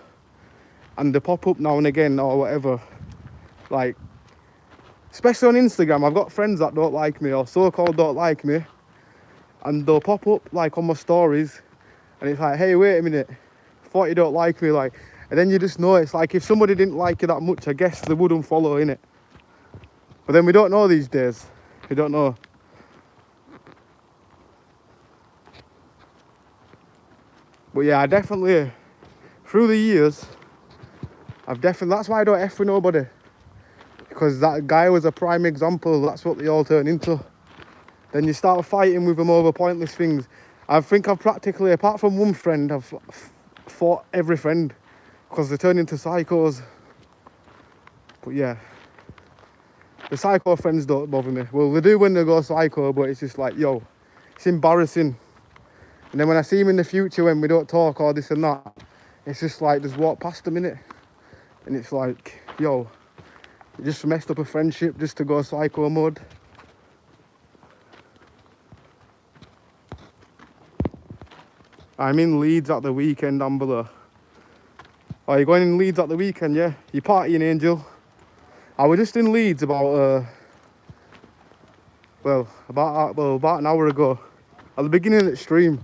and they pop up now and again or whatever, like, especially on Instagram, I've got friends that don't like me or so-called don't like me, and they'll pop up like on my stories and it's like, hey, wait a minute, I thought you don't like me, like, and then you just know. It's like, if somebody didn't like you that much, I guess they would unfollow, innit? But then we don't know these days. We don't know. But yeah, I definitely, through the years, that's why I don't F with nobody. Because that guy was a prime example. That's what they all turn into. Then you start fighting with them over pointless things. I think I've practically, apart from one friend, I've fought every friend. Because they turn into psychos. But yeah. The psycho friends don't bother me. Well, they do when they go psycho, but it's just like, yo, it's embarrassing. And then when I see him in the future when we don't talk or this and that, it's just like, just walk past a minute. And it's like, yo, you just messed up a friendship just to go psycho mode. I'm in Leeds at the weekend, Ambler. Oh, you're going in Leeds at the weekend, yeah? You partying, Angel? I was just in Leeds about, well, about an hour ago, at the beginning of the stream.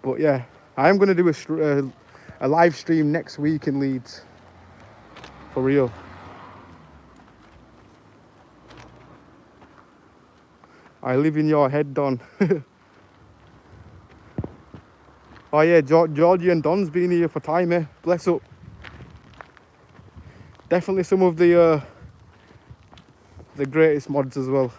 But yeah, I am going to do a live stream next week in Leeds, for real. I live in your head, Don. Oh yeah, Georgie and Don's been here for time, eh? Bless up. Definitely some of the greatest mods as well.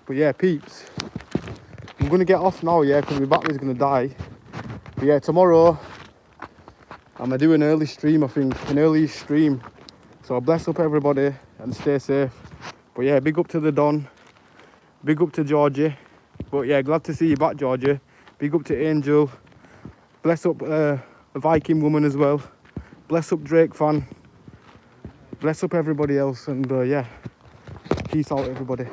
But yeah, peeps, I'm gonna get off now, yeah, because my battery's gonna die. But yeah, tomorrow I'm gonna do an early stream, I think, an early stream. So bless up everybody and stay safe. But yeah, big up to the Don, big up to Georgie. But yeah, glad to see you back, Georgie. Big up to Angel. Bless up a Viking woman as well. Bless up Drake fan. Bless up everybody else, and yeah, peace out everybody.